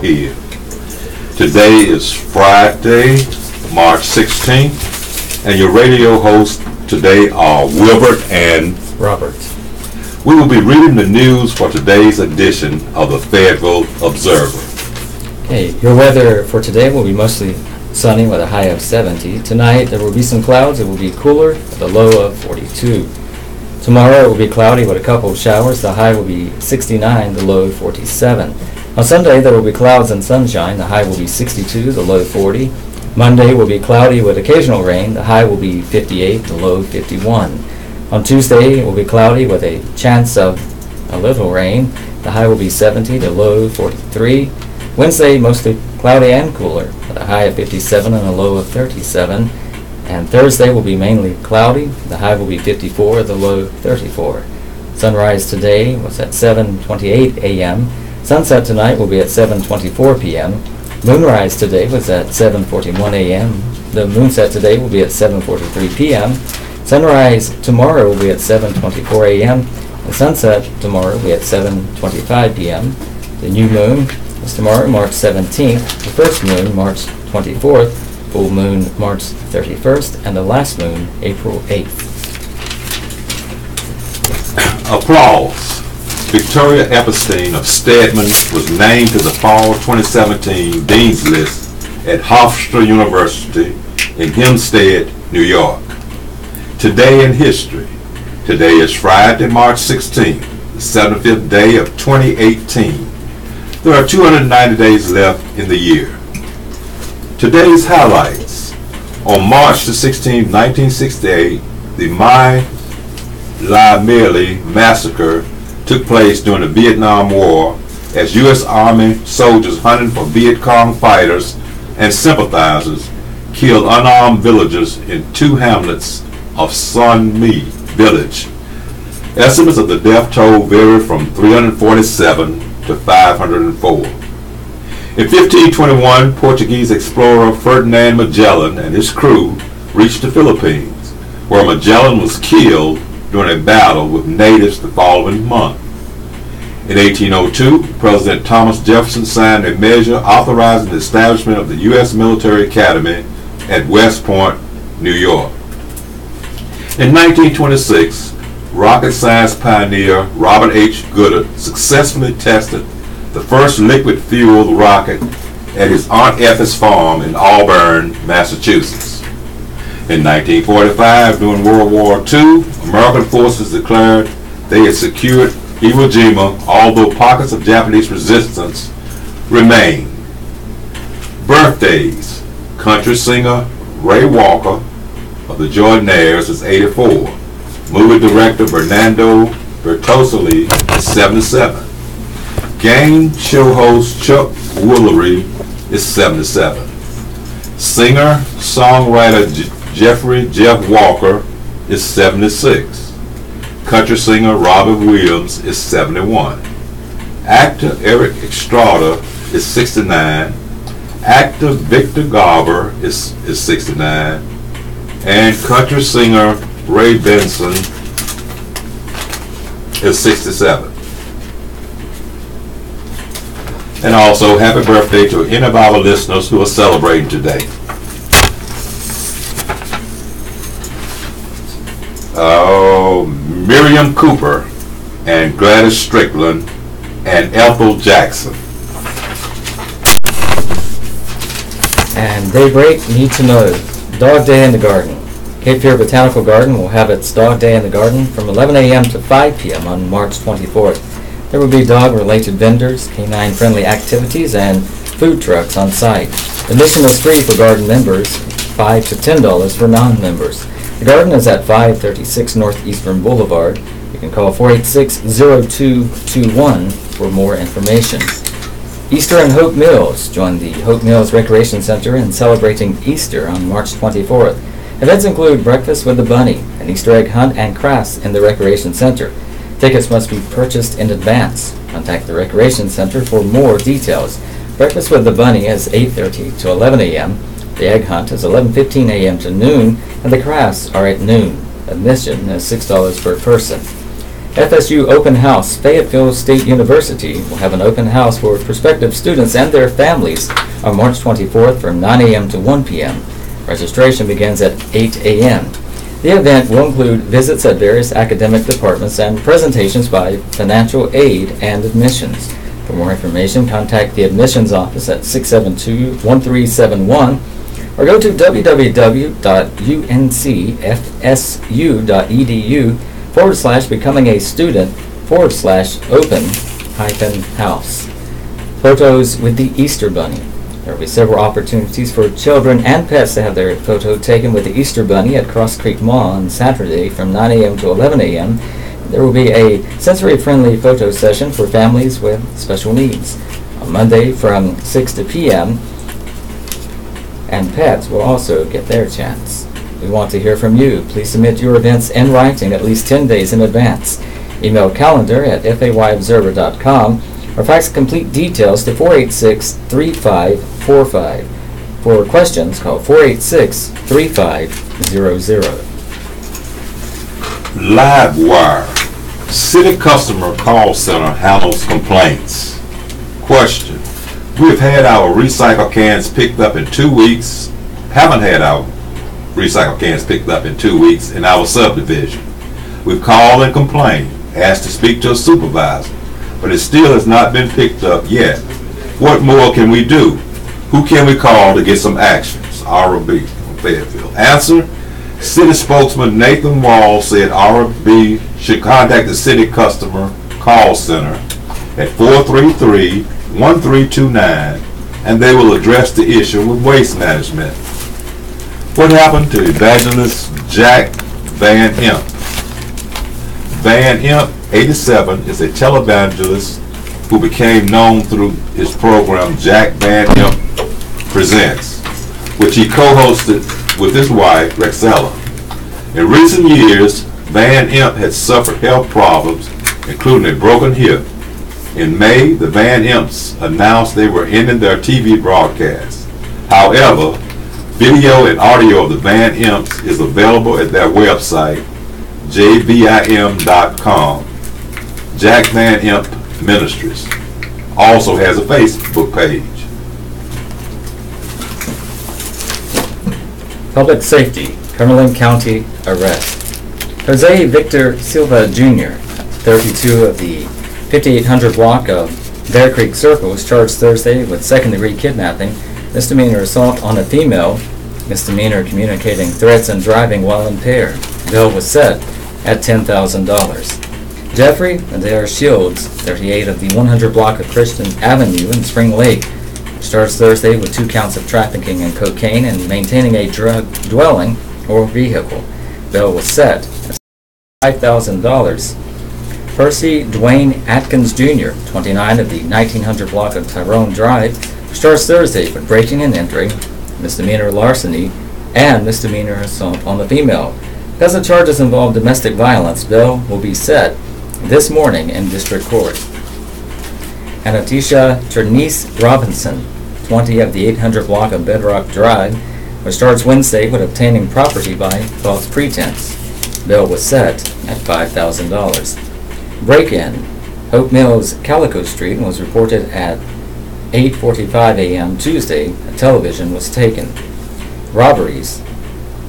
ahead. Today is Friday, March 16th, and your radio hosts today are Wilbert and Robert. We will be reading the news for today's edition of the Fayetteville Observer. Okay, your weather for today will be mostly sunny with a high of 70. Tonight there will be some clouds. It will be cooler with a low of 42. Tomorrow it will be cloudy with a couple of showers. The high will be 69, the low 47. On Sunday there will be clouds and sunshine. The high will be 62, the low 40. Monday will be cloudy with occasional rain. The high will be 58, the low 51. On Tuesday it will be cloudy with a chance of a little rain. The high will be 70, the low 43. Wednesday mostly cloudy and cooler with a high of 57 and a low of 37. And Thursday will be mainly cloudy. The high will be 54, the low 34. Sunrise today was at 7:28 a.m. Sunset tonight will be at 7:24 p.m. Moonrise today was at 7:41 a.m. The moonset today will be at 7:43 p.m. Sunrise tomorrow will be at 7:24 a.m. The sunset tomorrow will be at 7:25 p.m. The new moon is tomorrow, March 17th. The first moon, March 24th. Full moon, March 31st. And the last moon, April 8th. Applause. Victoria Epstein of Stedman was named to the Fall 2017 Dean's List at Hofstra University in Hempstead, New York. Today in history. Today is Friday, March 16th, the 75th day of 2018. There are 290 days left in the year. Today's highlights. On March the 16th, 1968, the My Lai My massacre took place during the Vietnam War as U.S. Army soldiers hunting for Viet Cong fighters and sympathizers killed unarmed villagers in two hamlets of Son Mi village. Estimates of the death toll vary from 347 to 504. In 1521, Portuguese explorer Ferdinand Magellan and his crew reached the Philippines, where Magellan was killed during a battle with natives the following month. In 1802, President Thomas Jefferson signed a measure authorizing the establishment of the U.S. Military Academy at West Point, New York. In 1926, rocket science pioneer Robert H. Goddard successfully tested the first liquid-fueled rocket at his Aunt Effie's farm in Auburn, Massachusetts. In 1945, during World War II, American forces declared they had secured Iwo Jima, although pockets of Japanese resistance remained. Birthdays. Country singer Ray Walker of the Jordanaires is 84. Movie director Bernardo Bertosoli is 77. Game show host Chuck Woolery is 77. Singer-songwriter Jeffrey Jeff Walker is 76. Country singer Robin Williams is 71. Actor Eric Estrada is 69. Actor Victor Garber is 69. And country singer Ray Benson is 67. And also, happy birthday to any of our listeners who are celebrating today. Miriam Cooper and Gladys Strickland and Ethel Jackson. And Daybreak Need to Know. Dog Day in the Garden. Cape Fear Botanical Garden will have its Dog Day in the Garden from 11 a.m. to 5 p.m. on March 24th. There will be dog-related vendors, canine-friendly activities, and food trucks on site. Admission is free for garden members, $5 to $10 for non-members. The garden is at 536 Northeastern Boulevard. You can call 486-0221 for more information. Easter and Hope Mills. Join the Hope Mills Recreation Center in celebrating Easter on March 24th. Events include breakfast with the bunny, an Easter egg hunt, and crafts in the Recreation Center. Tickets must be purchased in advance. Contact the Recreation Center for more details. Breakfast with the bunny is 8:30 to 11 a.m. The egg hunt is 11:15 a.m. to noon, and the crafts are at noon. Admission is $6 per person. FSU Open House. Fayetteville State University will have an open house for prospective students and their families on March 24th from 9 a.m. to 1 p.m. Registration begins at 8 a.m. The event will include visits at various academic departments and presentations by financial aid and admissions. For more information, contact the admissions office at 672-1371 or go to www.uncfsu.edu/becoming a student/open-house. Photos with the Easter Bunny. There will be several opportunities for children and pets to have their photo taken with the Easter Bunny at Cross Creek Mall on Saturday from 9 a.m. to 11 a.m. There will be a sensory-friendly photo session for families with special needs. On Monday from 6 to p.m., and pets will also get their chance. We want to hear from you. Please submit your events in writing at least 10 days in advance. Email calendar@fayobserver.com or fax complete details to 486-3545. For questions, call 486-3500. Livewire. City customer call center handles complaints. Question. We've had our recycle cans picked up in 2 weeks. Haven't had our recycle cans picked up in 2 weeks in our subdivision. We've called and complained, asked to speak to a supervisor, but it still has not been picked up yet. What more can we do? Who can we call to get some actions? RB from Fayetteville. Answer. City spokesman Nathan Wall said RB should contact the city customer call center at 433-1329 and they will address the issue with waste management. What happened to evangelist Jack Van Imp? Van Imp, 87, is a televangelist who became known through his program Jack Van Imp Presents, which he co-hosted with his wife, Rexella. In recent years, Van Imp had suffered health problems, including a broken hip. In May, the Van Imps announced they were ending their TV broadcast. However, video and audio of the Van Imps is available at their website, jvim.com. Jack Van Imp Ministries also has a Facebook page. Public Safety, Cumberland County arrest. Jose Victor Silva Jr., 32 of the 5800 block of Bear Creek Circle, was charged Thursday with second-degree kidnapping, misdemeanor assault on a female, misdemeanor communicating threats and driving while impaired. Bill was set at $10,000. Jeffrey Adair Shields, 38 of the 100 block of Christian Avenue in Spring Lake, was charged Thursday with 2 counts of trafficking in cocaine and maintaining a drug dwelling or vehicle. Bill was set at $5,000. Percy Dwayne Atkins Jr., 29 of the 1900 block of Tyrone Drive, was charged Thursday with breaking and entering, misdemeanor larceny, and misdemeanor assault on the female. Because the charges involve domestic violence, Bill will be set this morning in district court. Anatisha Ternice Robinson, 20 of the 800 block of Bedrock Drive, was charged Wednesday with obtaining property by false pretense. Bill was set at $5,000. Break-in. Hope Mills, Calico Street was reported at 8:45 a.m. Tuesday. A television was taken. Robberies.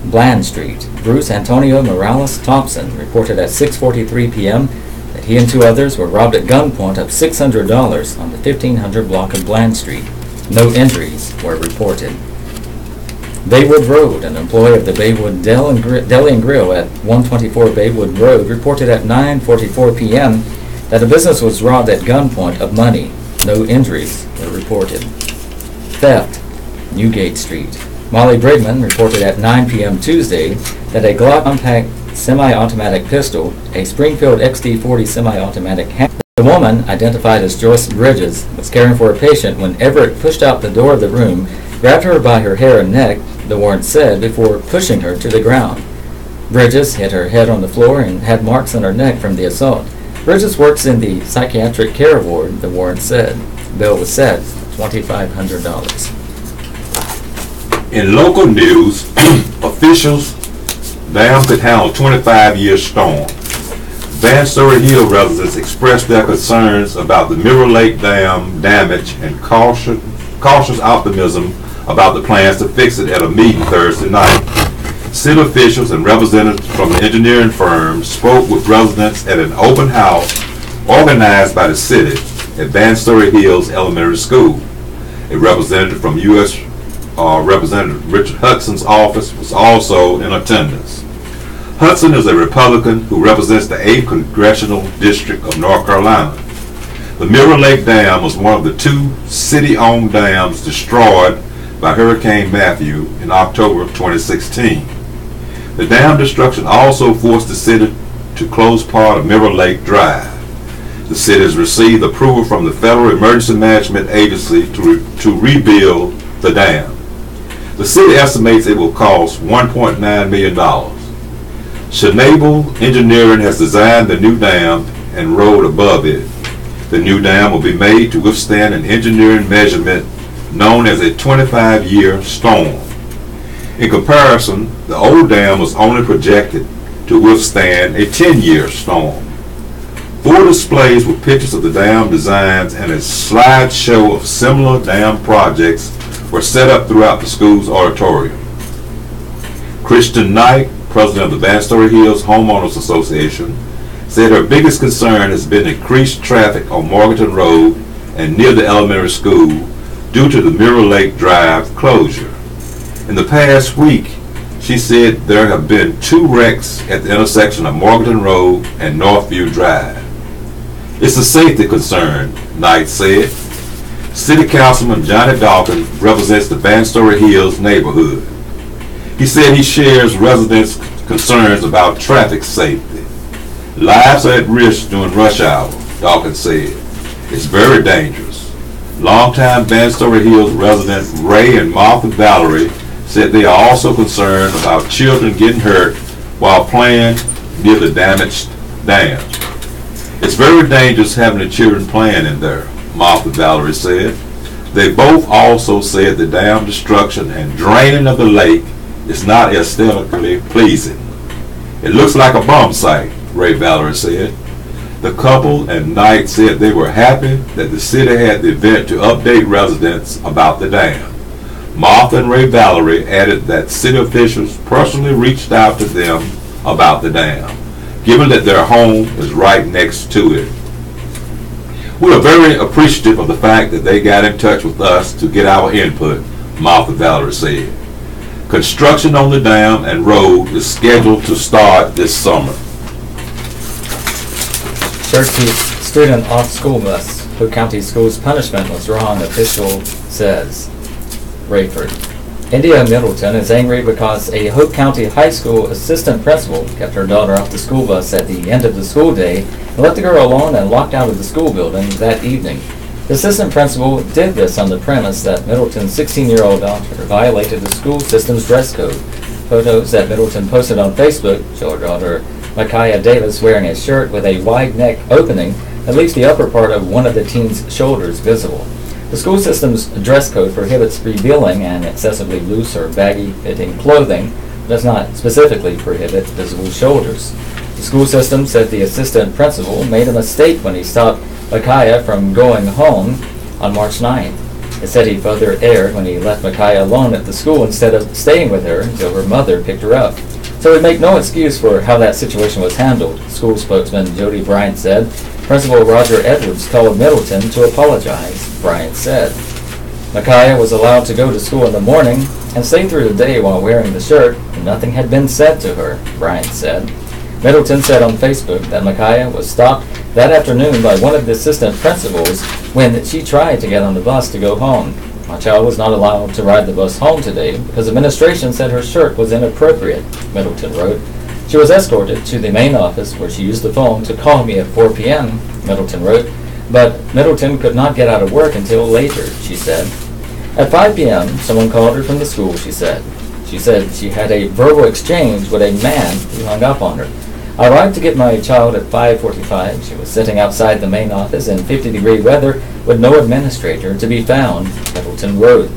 Bland Street. Bruce Antonio Morales Thompson reported at 6:43 p.m. that he and 2 others were robbed at gunpoint of $600 on the 1500 block of Bland Street. No injuries were reported. Baywood Road, an employee of the Baywood Deli and Grill at 124 Baywood Road, reported at 9:44 p.m. that the business was robbed at gunpoint of money. No injuries were reported. Theft, Newgate Street. Molly Brigman reported at 9 p.m. Tuesday that a Glock compact semi-automatic pistol, a Springfield XD-40 semi-automatic handgun. The woman, identified as Joyce Bridges, was caring for a patient when Everett pushed out the door of the room, grabbed her by her hair and neck, the warrant said, before pushing her to the ground. Bridges hit her head on the floor and had marks on her neck from the assault. Bridges works in the psychiatric care ward, the warrant said. Bill was set $2,500. In local news, officials dam could handle 25-year storm. Van Story Hill residents expressed their concerns about the Mirror Lake Dam damage and cautious optimism about the plans to fix it at a meeting Thursday night. City officials and representatives from the engineering firm spoke with residents at an open house organized by the city at Van Story Hills Elementary School. A representative from U.S. Representative Richard Hudson's office was also in attendance. Hudson is a Republican who represents the 8th Congressional District of North Carolina. The Mirror Lake Dam was one of the 2 city-owned dams destroyed by Hurricane Matthew in October of 2016. The dam destruction also forced the city to close part of Mirror Lake Drive. The city has received approval from the Federal Emergency Management Agency to rebuild the dam. The city estimates it will cost $1.9 million. Schnabel Engineering has designed the new dam and road above it. The new dam will be made to withstand an engineering measurement known as a 25-year storm. In comparison, the old dam was only projected to withstand a 10-year storm. 4 displays with pictures of the dam designs and a slideshow of similar dam projects were set up throughout the school's auditorium. Kristen Knight, president of the Van Story Hills Homeowners Association, said her biggest concern has been increased traffic on Morganton Road and near the elementary school due to the Mirror Lake Drive closure. In the past week, she said there have been 2 wrecks at the intersection of Morganton Road and Northview Drive. It's a safety concern, Knight said. City Councilman Johnny Dawkins represents the Van Story Hills neighborhood. He said he shares residents' concerns about traffic safety. Lives are at risk during rush hour, Dawkins said. It's very dangerous. Longtime Van Story Hills residents Ray and Martha Valerie said they are also concerned about children getting hurt while playing near the damaged dam. It's very dangerous having the children playing in there, Martha Valerie said. They both also said the dam destruction and draining of the lake is not aesthetically pleasing. It looks like a bomb site, Ray Valerie said. The couple and Knight said they were happy that the city had the event to update residents about the dam. Martha and Ray Valerie added that city officials personally reached out to them about the dam, given that their home is right next to it. We are very appreciative of the fact that they got in touch with us to get our input, Martha Valerie said. Construction on the dam and road is scheduled to start this summer. Cherokee student off school bus. Hope County Schools punishment was wrong, official says. Rayford. India Middleton is angry because a Hope County High School assistant principal kept her daughter off the school bus at the end of the school day and left the girl alone and locked out of the school building that evening. The assistant principal did this on the premise that Middleton's 16-year-old daughter violated the school system's dress code. Photos that Middleton posted on Facebook show her daughter, Micaiah Davis, wearing a shirt with a wide neck opening that leaves the upper part of one of the teen's shoulders visible. The school system's dress code prohibits revealing an excessively loose or baggy-fitting clothing, but does not specifically prohibit visible shoulders. The school system said the assistant principal made a mistake when he stopped Micaiah from going home on March 9th. It said he further erred when he left Micaiah alone at the school instead of staying with her until her mother picked her up. So it would make no excuse for how that situation was handled, school spokesman Jody Bryant said. Principal Roger Edwards told Middleton to apologize, Bryant said. Micaiah was allowed to go to school in the morning and stay through the day while wearing the shirt, and nothing had been said to her, Bryant said. Middleton said on Facebook that Micaiah was stopped that afternoon by one of the assistant principals when she tried to get on the bus to go home. My child was not allowed to ride the bus home today because administration said her shirt was inappropriate, Middleton wrote. She was escorted to the main office where she used the phone to call me at 4 p.m., Middleton wrote, but Middleton could not get out of work until later, she said. At 5 p.m., someone called her from the school, she said. She said she had a verbal exchange with a man who hung up on her. I arrived to get my child at 5:45. She was sitting outside the main office in 50-degree weather with no administrator to be found, Middleton wrote.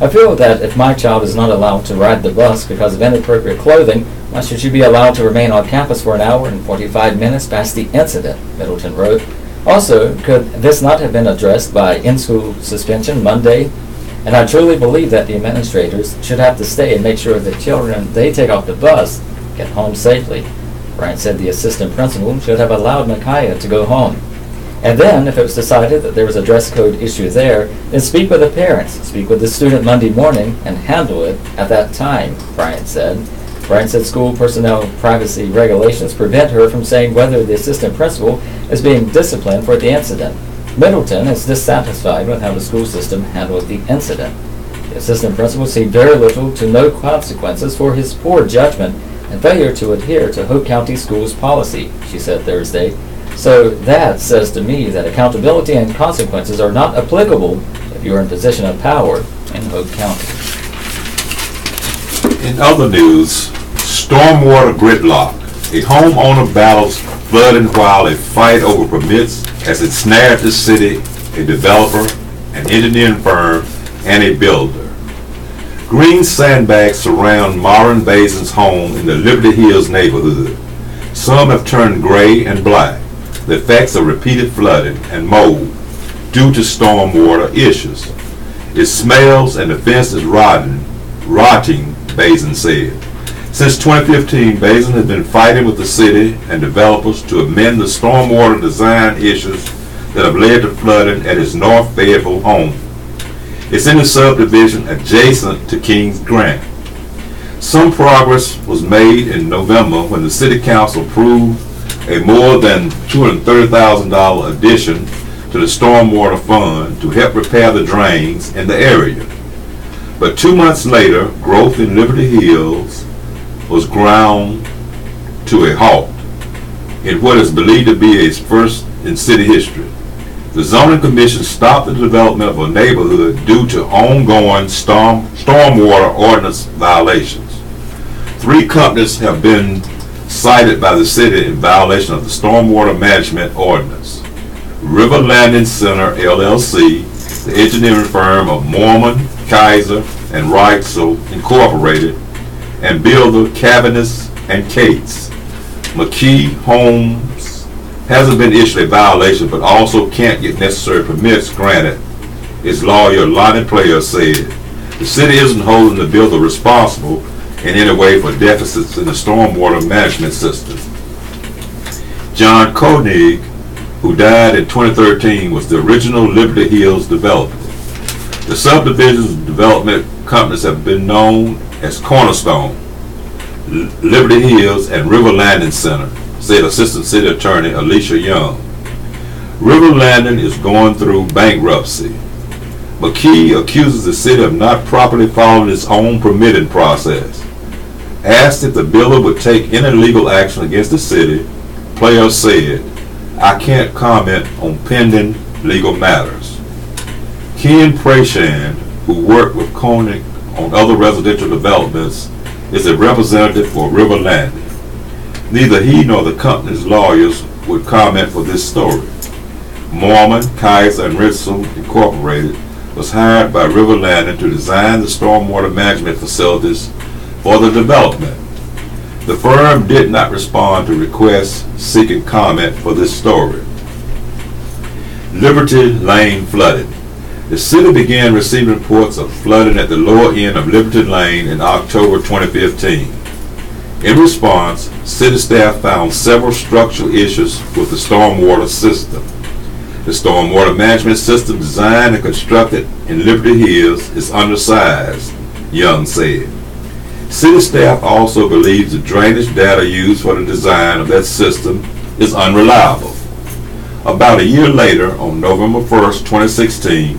I feel that if my child is not allowed to ride the bus because of inappropriate clothing, why should she be allowed to remain on campus for an hour and 45 minutes past the incident, Middleton wrote. Also, could this not have been addressed by in-school suspension Monday? And I truly believe that the administrators should have to stay and make sure the children they take off the bus get home safely. Bryant said the assistant principal should have allowed Micaiah to go home. And then, if it was decided that there was a dress code issue there, then speak with the parents, speak with the student Monday morning, and handle it at that time, Bryant said. Bryant said school personnel privacy regulations prevent her from saying whether the assistant principal is being disciplined for the incident. Middleton is dissatisfied with how the school system handled the incident. The assistant principal seemed very little to no consequences for his poor judgment and failure to adhere to Hope County Schools policy, she said Thursday. So that says to me that accountability and consequences are not applicable if you are in position of power in Hope County. In other news, stormwater gridlock. A homeowner battles flooding while a fight over permits has ensnared the city, a developer, an engineering firm, and a builder. Green sandbags surround Marvin Basin's home in the Liberty Hills neighborhood. Some have turned gray and black, the effects of repeated flooding and mold due to stormwater issues. It smells and the fence is rotting, Basin said. Since 2015, Basin has been fighting with the city and developers to amend the stormwater design issues that have led to flooding at his North Fayetteville home. It's in a subdivision adjacent to Kings Grant. Some progress was made in November when the City Council approved a more than $230,000 addition to the Stormwater Fund to help repair the drains in the area. But 2 months later, growth in Liberty Hills was ground to a halt in what is believed to be its first in city history. The zoning commission stopped the development of a neighborhood due to ongoing stormwater ordinance violations. 3 companies have been cited by the city in violation of the stormwater management ordinance. River Landing Center LLC, the engineering firm of Mormon, Kaiser, and Reitzel Incorporated, and builder Cavaness and Cates. McKee Homes hasn't been issued a violation but also can't get necessary permits granted, its lawyer Lonnie Player said. The city isn't holding the builder responsible in any way for deficits in the stormwater management system. John Koenig, who died in 2013, was the original Liberty Hills developer. The subdivision's development companies have been known as Cornerstone, Liberty Hills, and River Landing Center, said Assistant City Attorney Alicia Young. River Landing is going through bankruptcy. McKee accuses the city of not properly following its own permitting process. Asked if the builder would take any legal action against the city, Player said, "I can't comment on pending legal matters." Ken Prashand, who worked with Koenig on other residential developments, is a representative for River Landing. Neither he nor the company's lawyers would comment for this story. Mormon, Kaiser, and Reitzel Incorporated was hired by River Landing to design the stormwater management facilities for the development. The firm did not respond to requests seeking comment for this story. Liberty Lane flooded. The city began receiving reports of flooding at the lower end of Liberty Lane in October 2015. In response, city staff found several structural issues with the stormwater system. The stormwater management system designed and constructed in Liberty Hills is undersized, Young said. City staff also believes the drainage data used for the design of that system is unreliable. About a year later, on November 1st, 2016,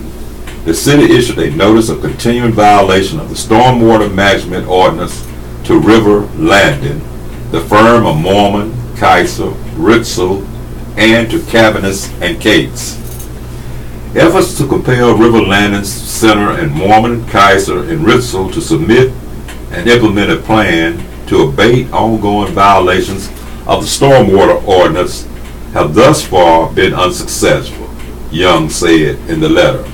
the city issued a notice of continuing violation of the stormwater management ordinance to River Landing, the firm of Mormon, Kaiser, Reitzel, and to Cavaness and Cates. Efforts to compel River Landing Center and Mormon, Kaiser, and Reitzel to submit and implement a plan to abate ongoing violations of the stormwater ordinance have thus far been unsuccessful, Young said in the letter.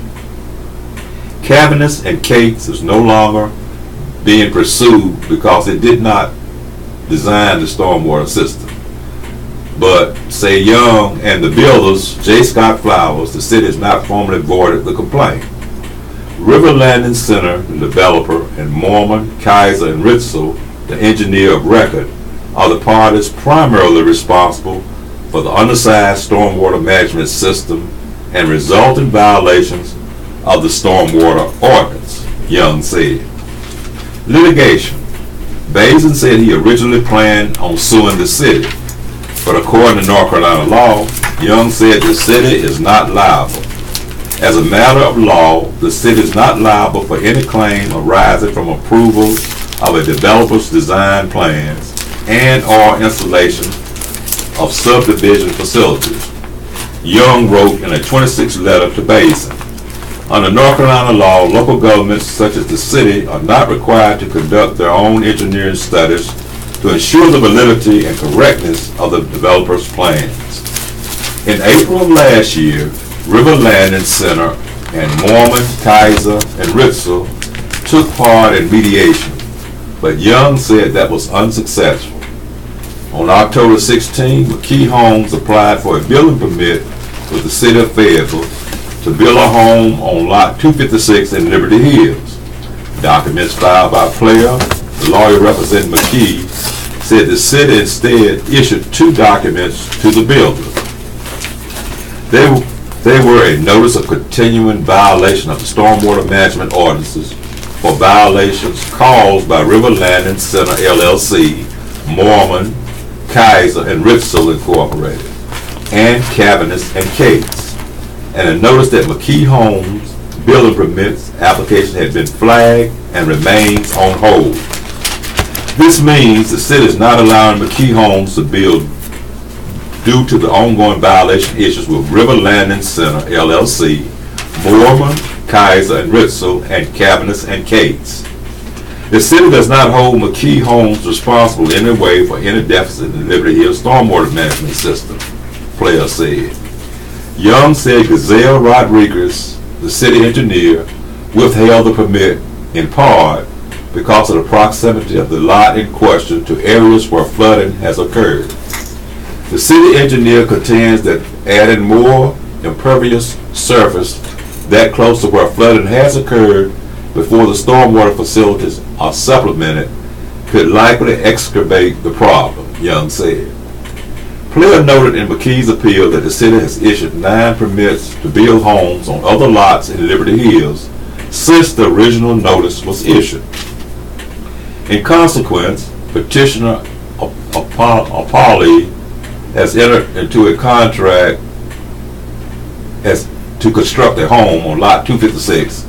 Cabinets and Cates is no longer being pursued because it did not design the stormwater system. But, say Young and the builders, J. Scott Flowers, the city has not formally voided the complaint. River Landing Center, the developer, and Mormon, Kaiser, and Ritzel, the engineer of record, are the parties primarily responsible for the undersized stormwater management system and resulting violations of the stormwater ordinance, Young said. Litigation. Bazin said he originally planned on suing the city, but according to North Carolina law, Young said the city is not liable. As a matter of law, the city is not liable for any claim arising from approval of a developer's design plans and or installation of subdivision facilities, Young wrote in a 26 letter to Bazin. Under North Carolina law, local governments such as the city are not required to conduct their own engineering studies to ensure the validity and correctness of the developer's plans. In April of last year, River Landing Center and Mormon, Kaiser, and Ritzel took part in mediation, but Young said that was unsuccessful. On October 16, McKee Homes applied for a building permit with the city of Fayetteville to build a home on lot 256 in Liberty Hills. Documents filed by Player, the lawyer representing McKee, said the city instead issued 2 documents to the builder. They were a notice of continuing violation of the stormwater management ordinances for violations caused by River Landing Center LLC, Mormon, Kaiser, and Ritzel Incorporated, and Cabinets and Cates, and a notice that McKee Homes building permits application had been flagged and remains on hold. This means the city is not allowing McKee Homes to build due to the ongoing violation issues with River Landing Center LLC, Mormon, Kaiser, and Ritzel, and Cabinets and Cates. The city does not hold McKee Homes responsible in any way for any deficit in the Liberty Hills stormwater management system, Player said. Young said Gazelle Rodriguez, the city engineer, withheld the permit in part because of the proximity of the lot in question to areas where flooding has occurred. The city engineer contends that adding more impervious surface that close to where flooding has occurred before the stormwater facilities are supplemented could likely exacerbate the problem, Young said. Player noted in McKee's appeal that the city has issued 9 permits to build homes on other lots in Liberty Hills since the original notice was issued. In consequence, petitioner Apolli has entered into a contract as to construct a home on lot 256,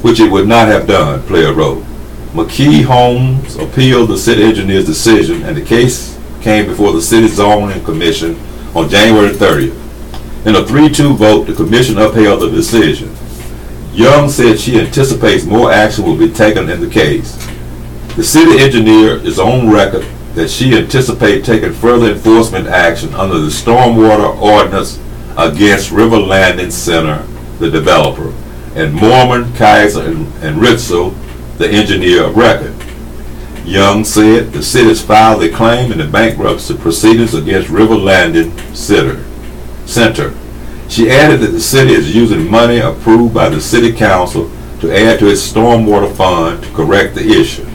which it would not have done, Player wrote. McKee Homes appealed the city engineer's decision, and the case came before the city zoning commission on January 30th. In a 3-2 vote, the commission upheld the decision. Young said she anticipates more action will be taken in the case. The city engineer is on record that she anticipates taking further enforcement action under the stormwater ordinance against River Landing Center, the developer, and Mormon, Kaiser, and Ritzel, the engineer of record. Young said the city has filed a claim in the bankruptcy proceedings against River Landing Center. She added that the city is using money approved by the city council to add to its stormwater fund to correct the issue.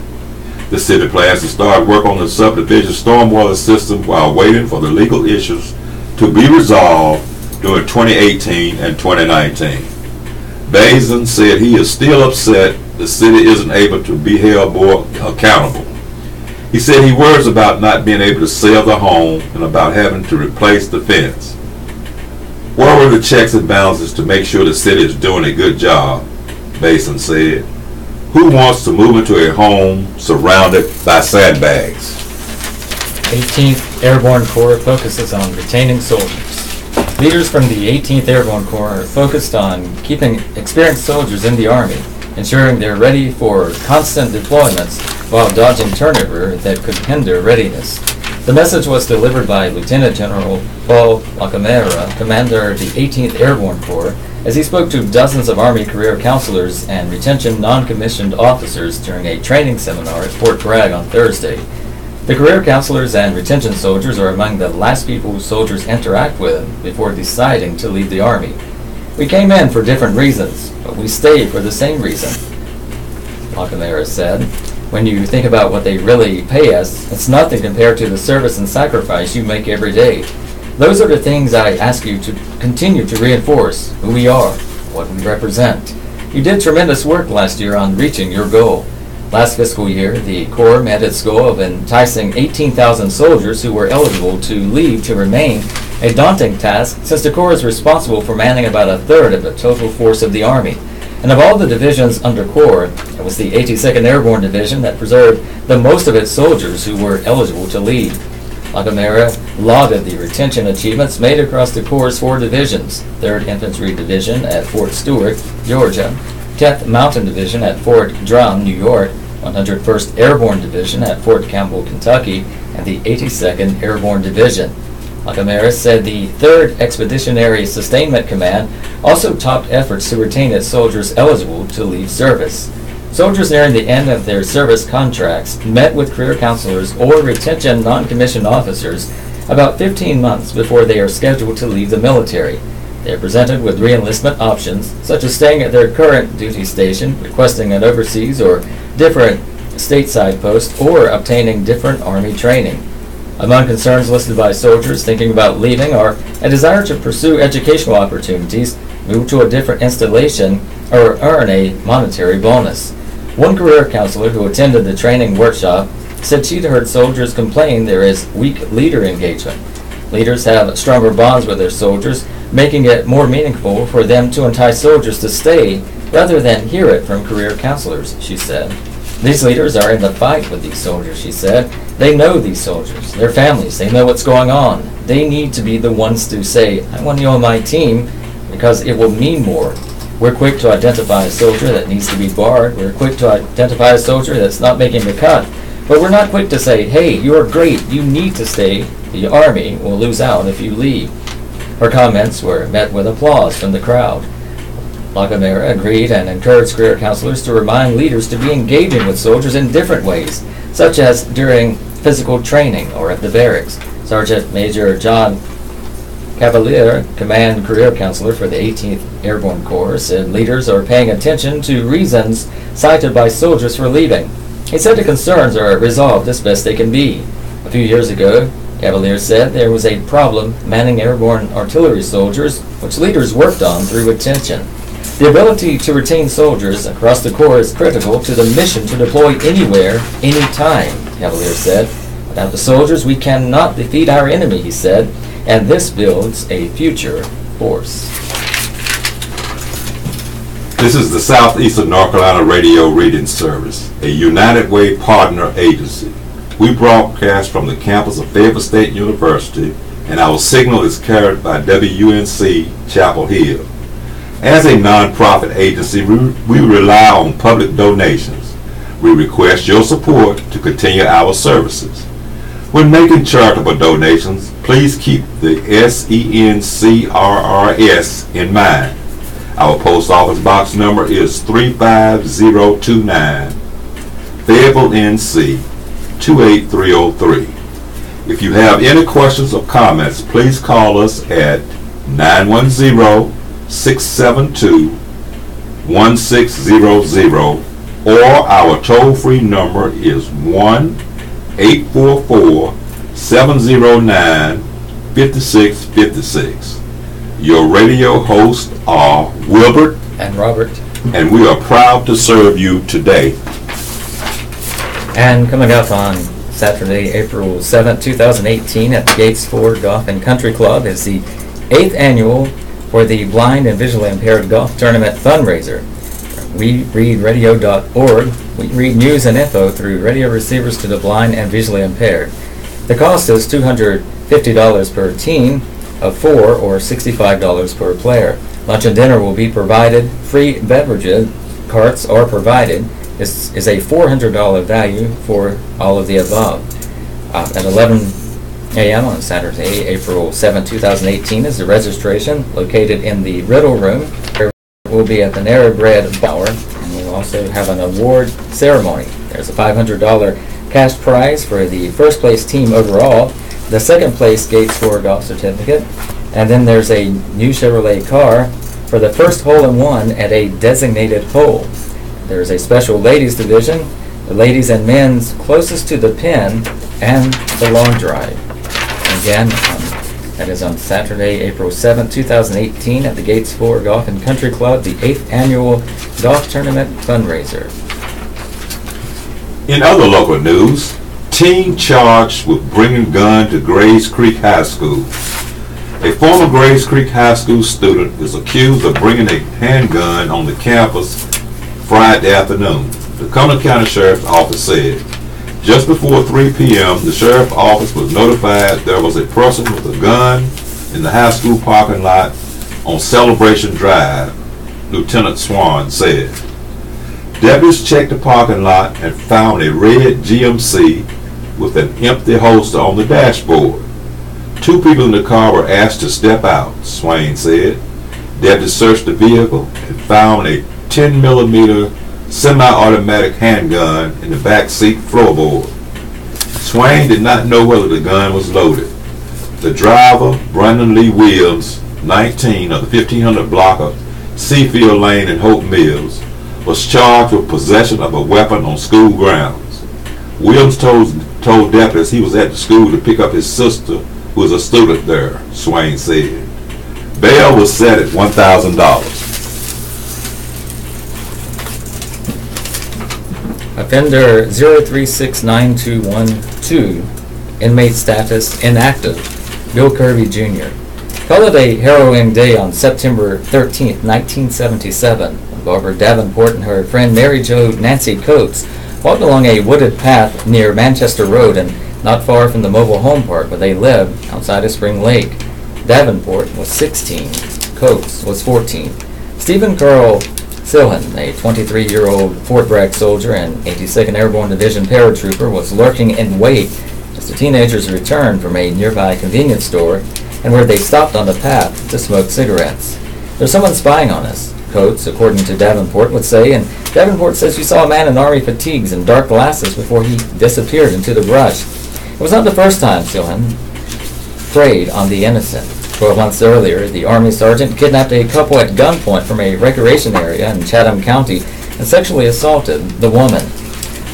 The city plans to start work on the subdivision stormwater system while waiting for the legal issues to be resolved during 2018 and 2019. Bazin said he is still upset the city isn't able to be held more accountable. He said he worries about not being able to sell the home and about having to replace the fence. Where were the checks and balances to make sure the city is doing a good job? Bazin said. Who wants to move into a home surrounded by sandbags? 18th Airborne Corps focuses on retaining soldiers. Leaders from the 18th Airborne Corps are focused on keeping experienced soldiers in the Army, ensuring they're ready for constant deployments while dodging turnover that could hinder readiness. The message was delivered by Lieutenant General Paul Lacamera, commander of the 18th Airborne Corps, as he spoke to dozens of Army career counselors and retention non-commissioned officers during a training seminar at Fort Bragg on Thursday. The career counselors and retention soldiers are among the last people soldiers interact with before deciding to leave the Army. We came in for different reasons, but we stay for the same reason, Lacamera said. When you think about what they really pay us, it's nothing compared to the service and sacrifice you make every day. Those are the things I ask you to continue to reinforce: who we are, what we represent. You did tremendous work last year on reaching your goal. Last fiscal year, the Corps met its goal of enticing 18,000 soldiers who were eligible to leave to remain, a daunting task since the Corps is responsible for manning about a third of the total force of the Army. And of all the divisions under Corps, it was the 82nd Airborne Division that preserved the most of its soldiers who were eligible to leave. Lacamera lauded the retention achievements made across the Corps' 4 divisions: 3rd Infantry Division at Fort Stewart, Georgia, 10th Mountain Division at Fort Drum, New York, 101st Airborne Division at Fort Campbell, Kentucky, and the 82nd Airborne Division. Lacamera said the 3rd Expeditionary Sustainment Command also topped efforts to retain its soldiers eligible to leave service. Soldiers nearing the end of their service contracts met with career counselors or retention non-commissioned officers about 15 months before they are scheduled to leave the military. They are presented with re-enlistment options, such as staying at their current duty station, requesting an overseas or different stateside post, or obtaining different Army training. Among concerns listed by soldiers thinking about leaving are a desire to pursue educational opportunities, move to a different installation, or earn a monetary bonus. One career counselor who attended the training workshop said she'd heard soldiers complain there is weak leader engagement. Leaders have stronger bonds with their soldiers, making it more meaningful for them to entice soldiers to stay rather than hear it from career counselors, she said. These leaders are in the fight with these soldiers, she said. They know these soldiers, their families, they know what's going on. They need to be the ones to say, I want you on my team because it will mean more. We're quick to identify a soldier that needs to be barred. We're quick to identify a soldier that's not making the cut. But we're not quick to say, hey, you're great, you need to stay. The Army will lose out if you leave. Her comments were met with applause from the crowd. Lacamera agreed and encouraged career counselors to remind leaders to be engaging with soldiers in different ways, such as during physical training or at the barracks. Sergeant Major John Cavalier, command career counselor for the 18th Airborne Corps, said leaders are paying attention to reasons cited by soldiers for leaving. He said the concerns are resolved as best they can be. A few years ago, Cavalier said there was a problem manning airborne artillery soldiers, which leaders worked on through retention. The ability to retain soldiers across the Corps is critical to the mission to deploy anywhere, anytime, Cavalier said. Without the soldiers, we cannot defeat our enemy, he said, and this builds a future force. This is the Southeastern North Carolina Radio Reading Service, a United Way partner agency. We broadcast from the campus of Fayetteville State University, and our signal is carried by WUNC Chapel Hill. As a nonprofit agency, we rely on public donations. We request your support to continue our services. When making charitable donations, please keep the SENCRRS in mind. Our post office box number is 35029, Fayetteville, NC 28303. If you have any questions or comments, please call us at 910-672-1600, or our toll-free number is 1-844-709-5656. Your radio hosts are Wilbert and Robert, and we are proud to serve you today. And coming up on Saturday, April 7th, 2018 at the Gates Ford Golf and Country Club is the 8th annual for the Blind and Visually Impaired Golf Tournament fundraiser. WeReadRadio.org. We read news and info through radio receivers to the blind and visually impaired. The cost is $250 per team of 4 or $65 per player. Lunch and dinner will be provided. Free beverages carts are provided. This is a $400 value for all of the above. At 11 a.m. on Saturday, April 7, 2018 is the registration located in the Riddle Room. There will be a Panera Bread Bar, and we'll also have an award ceremony. There's a $500 cash prize for the first place team overall, the second place Gates 4 golf certificate, and then there's a new Chevrolet car for the first hole-in-one at a designated hole. There's a special ladies division, the ladies and men's closest to the pin, and the long drive. Again, that is on Saturday, April 7, 2018 at the Gates 4 Golf and Country Club, the 8th annual golf tournament fundraiser. In other local news, teen charged with bringing gun to Grays Creek High School. A former Grays Creek High School student is accused of bringing a handgun on the campus Friday afternoon. The Cumberland County Sheriff's Office said just before 3 p.m. the Sheriff's Office was notified there was a person with a gun in the high school parking lot on Celebration Drive, Lieutenant Swan said. Deputies checked the parking lot and found a red GMC with an empty holster on the dashboard. 2 people in the car were asked to step out, Swain said. Deputies searched the vehicle and found a 10mm semi-automatic handgun in the back seat floorboard. Swain did not know whether the gun was loaded. The driver, Brandon Lee Williams, 19, of the 1500 block of Seafield Lane in Hope Mills, was charged with possession of a weapon on school grounds. Williams told deputies he was at the school to pick up his sister, who was a student there, Swain said. Bail was set at $1,000. Offender 0369212, inmate status inactive, Bill Kirby Jr. Called it a harrowing day on September 13, 1977. Barbara Davenport and her friend Mary Jo Nancy Coates walked along a wooded path near Manchester Road and not far from the mobile home park where they lived outside of Spring Lake. Davenport was 16. Coates was 14. Stephen Carl Silhan, a 23-year-old Fort Bragg soldier and 82nd Airborne Division paratrooper, was lurking in wait as the teenagers returned from a nearby convenience store and where they stopped on the path to smoke cigarettes. "There's someone spying on us," Coates, according to Davenport, would say, and Davenport says she saw a man in army fatigues and dark glasses before he disappeared into the brush. It was not the first time Silhan preyed on the innocent. 12 months earlier, the Army sergeant kidnapped a couple at gunpoint from a recreation area in Chatham County and sexually assaulted the woman.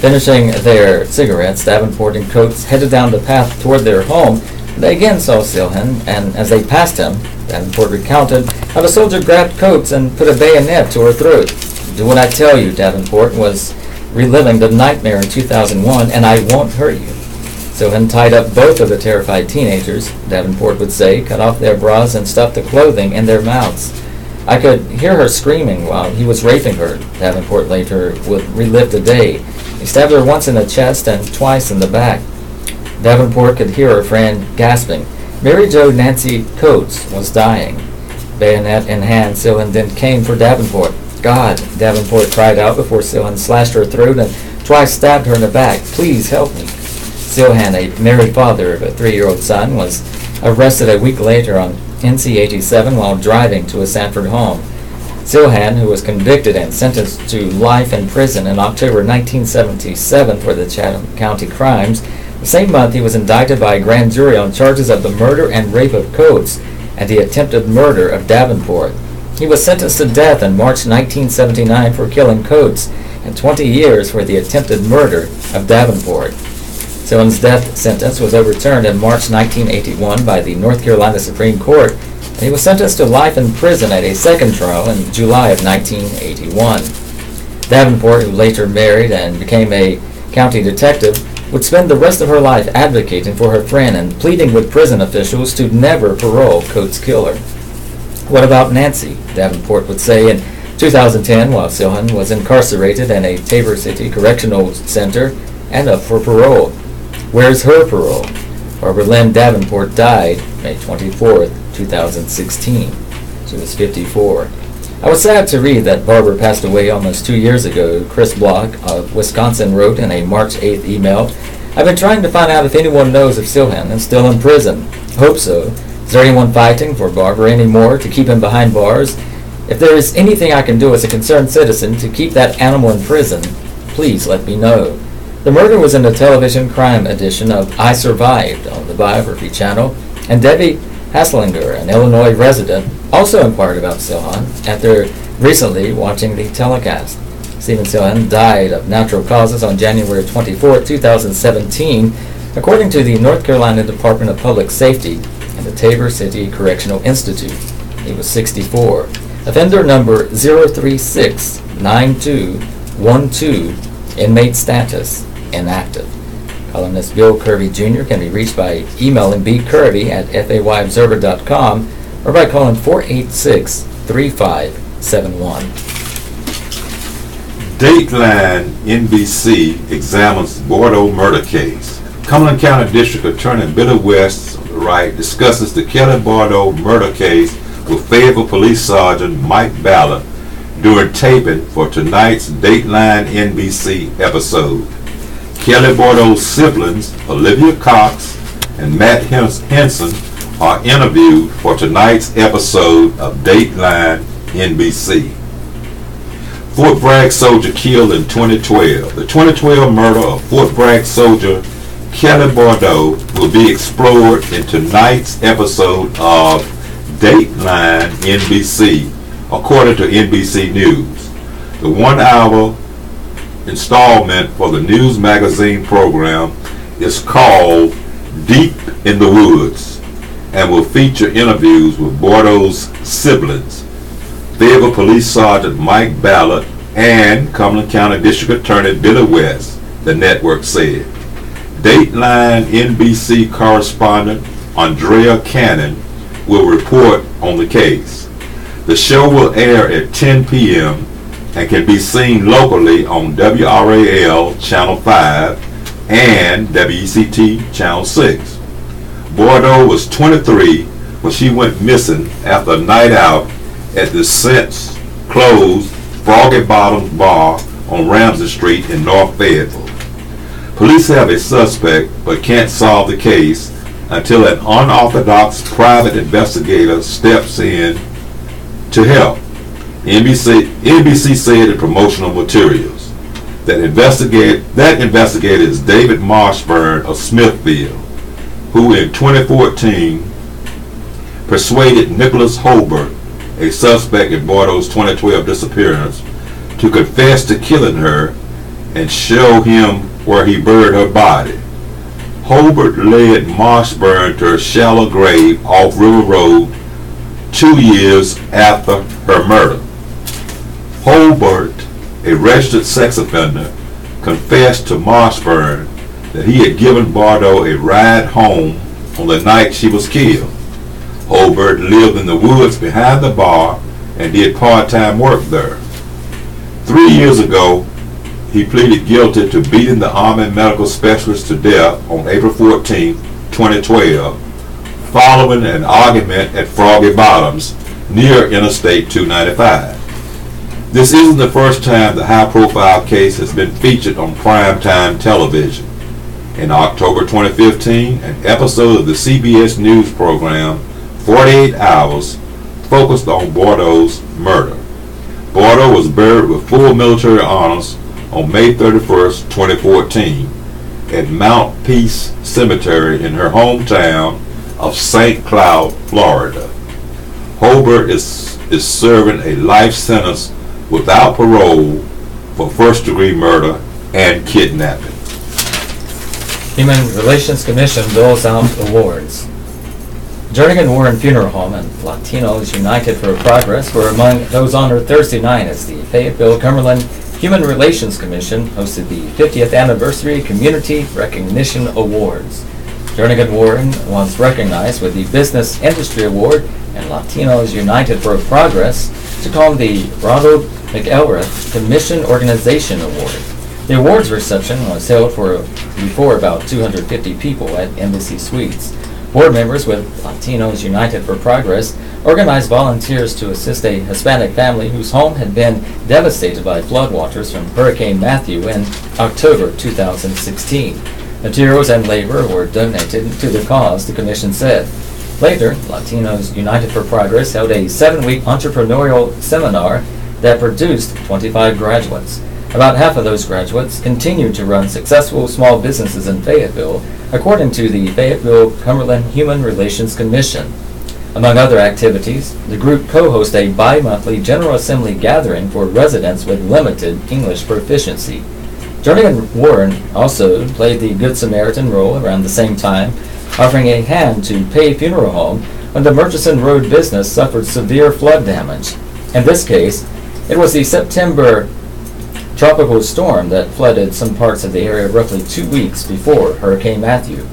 Finishing their cigarettes, Davenport and Coates headed down the path toward their home. They again saw Silhan, and as they passed him, Davenport recounted how the soldier grabbed Coates and put a bayonet to her throat. "Do what I tell you," Davenport was reliving the nightmare in 2001, "and I won't hurt you." Silhan tied up both of the terrified teenagers, Davenport would say, cut off their bras and stuffed the clothing in their mouths. "I could hear her screaming while he was raping her," Davenport later would relive the day. He stabbed her once in the chest and twice in the back. Davenport could hear her friend gasping. Mary Jo Nancy Coates was dying. Bayonet in hand, Silhan then came for Davenport. "God," Davenport cried out before Silhan slashed her throat and twice stabbed her in the back. "Please help me." Silhan, a married father of a 3-year-old son, was arrested a week later on NC 87 while driving to a Sanford home. Silhan, who was convicted and sentenced to life in prison in October 1977 for the Chatham County crimes, the same month he was indicted by a grand jury on charges of the murder and rape of Coates and the attempted murder of Davenport. He was sentenced to death in March 1979 for killing Coates and 20 years for the attempted murder of Davenport. Silhan's death sentence was overturned in March 1981 by the North Carolina Supreme Court, and he was sentenced to life in prison at a second trial in July of 1981. Davenport, who later married and became a county detective, would spend the rest of her life advocating for her friend and pleading with prison officials to never parole Coates' killer. "What about Nancy?" Davenport would say in 2010 while Silhan was incarcerated in a Tabor City Correctional Center and up for parole. "Where's her parole?" Barbara Lynn Davenport died May 24, 2016. She was 54. "I was sad to read that Barbara passed away almost 2 years ago," Chris Block of Wisconsin wrote in a March 8th email. I've been trying to find out if anyone knows if Silhan is still in prison. Hope so. Is there anyone fighting for Barbara anymore to keep him behind bars? If there is anything I can do as a concerned citizen to keep that animal in prison, please let me know. The murder was in the television crime edition of I Survived on the Biography channel, and Debbie Haslinger, an Illinois resident, also inquired about Silhan after recently watching the telecast. Stephen Silhan died of natural causes on January 24, 2017, according to the North Carolina Department of Public Safety and the Tabor City Correctional Institute. He was 64. Offender number 0369212, inmate status, inactive. Columnist Bill Kirby Jr. can be reached by emailing bkirby@fayobserver.com or by calling 486-3571. Dateline NBC examines Bordeaux murder case. Cumberland County District Attorney Billy West, on the right, discusses the Kelly Bordeaux murder case with Fayetteville Police Sergeant Mike Ballard during taping for tonight's Dateline NBC episode. Kelly Bordeaux's siblings, Olivia Cox and Matt Henson, are interviewed for tonight's episode of Dateline NBC. Fort Bragg soldier killed in 2012. The 2012 murder of Fort Bragg soldier Kelly Bordeaux will be explored in tonight's episode of Dateline NBC, according to NBC News. The 1-hour installment for the news magazine program is called Deep in the Woods and will feature interviews with Bordeaux's siblings, Fayetteville Police Sergeant Mike Ballard, and Cumberland County District Attorney Billy West, the network said. Dateline NBC correspondent Andrea Cannon will report on the case. The show will air at 10 p.m. and can be seen locally on WRAL Channel 5 and WECT Channel 6. Bordeaux was 23 when she went missing after a night out at the since closed Froggy Bottoms Bar on Ramsey Street in North Fayetteville. Police have a suspect but can't solve the case until an unorthodox private investigator steps in to help. NBC said in promotional materials that investigator is David Marshburn of Smithfield, who in 2014 persuaded Nicholas Holbert, a suspect in Bordeaux's 2012 disappearance, to confess to killing her and show him where he buried her body. Holbert led Marshburn to a shallow grave off River Road 2 years after her murder. Holbert, a registered sex offender, confessed to Marshburn that he had given Bordeaux a ride home on the night she was killed. Holbert lived in the woods behind the bar and did part-time work there. 3 years ago, he pleaded guilty to beating the Army medical specialist to death on April 14, 2012, following an argument at Froggy Bottoms near Interstate 295. This isn't the first time the high-profile case has been featured on primetime television. In October 2015, an episode of the CBS News program 48 Hours focused on Bordeaux's murder. Bordeaux was buried with full military honors on May 31st, 2014 at Mount Peace Cemetery in her hometown of St. Cloud, Florida. Holbert is serving a life sentence without parole for first-degree murder and kidnapping. Human Relations Commission doles out awards. Jernigan Warren Funeral Home and Latinos United for Progress were among those honored Thursday night as the Fayetteville Cumberland Human Relations Commission hosted the 50th Anniversary Community Recognition Awards. Jernigan Warren was recognized with the Business Industry Award and Latinos United for Progress to call the Ronald McElrath Commission Organization Award. The awards reception was held before about 250 people at Embassy Suites. Board members with Latinos United for Progress organized volunteers to assist a Hispanic family whose home had been devastated by floodwaters from Hurricane Matthew in October 2016. Materials and labor were donated to the cause, the commission said. Later, Latinos United for Progress held a 7-week entrepreneurial seminar that produced 25 graduates. About half of those graduates continued to run successful small businesses in Fayetteville, according to the Fayetteville Cumberland Human Relations Commission. Among other activities, the group co-hosts a bi-monthly General Assembly gathering for residents with limited English proficiency. Jernigan Warren also played the Good Samaritan role around the same time, offering a hand to Pay Funeral Home when the Murchison Road business suffered severe flood damage. In this case, it was the September tropical storm that flooded some parts of the area roughly 2 weeks before Hurricane Matthew.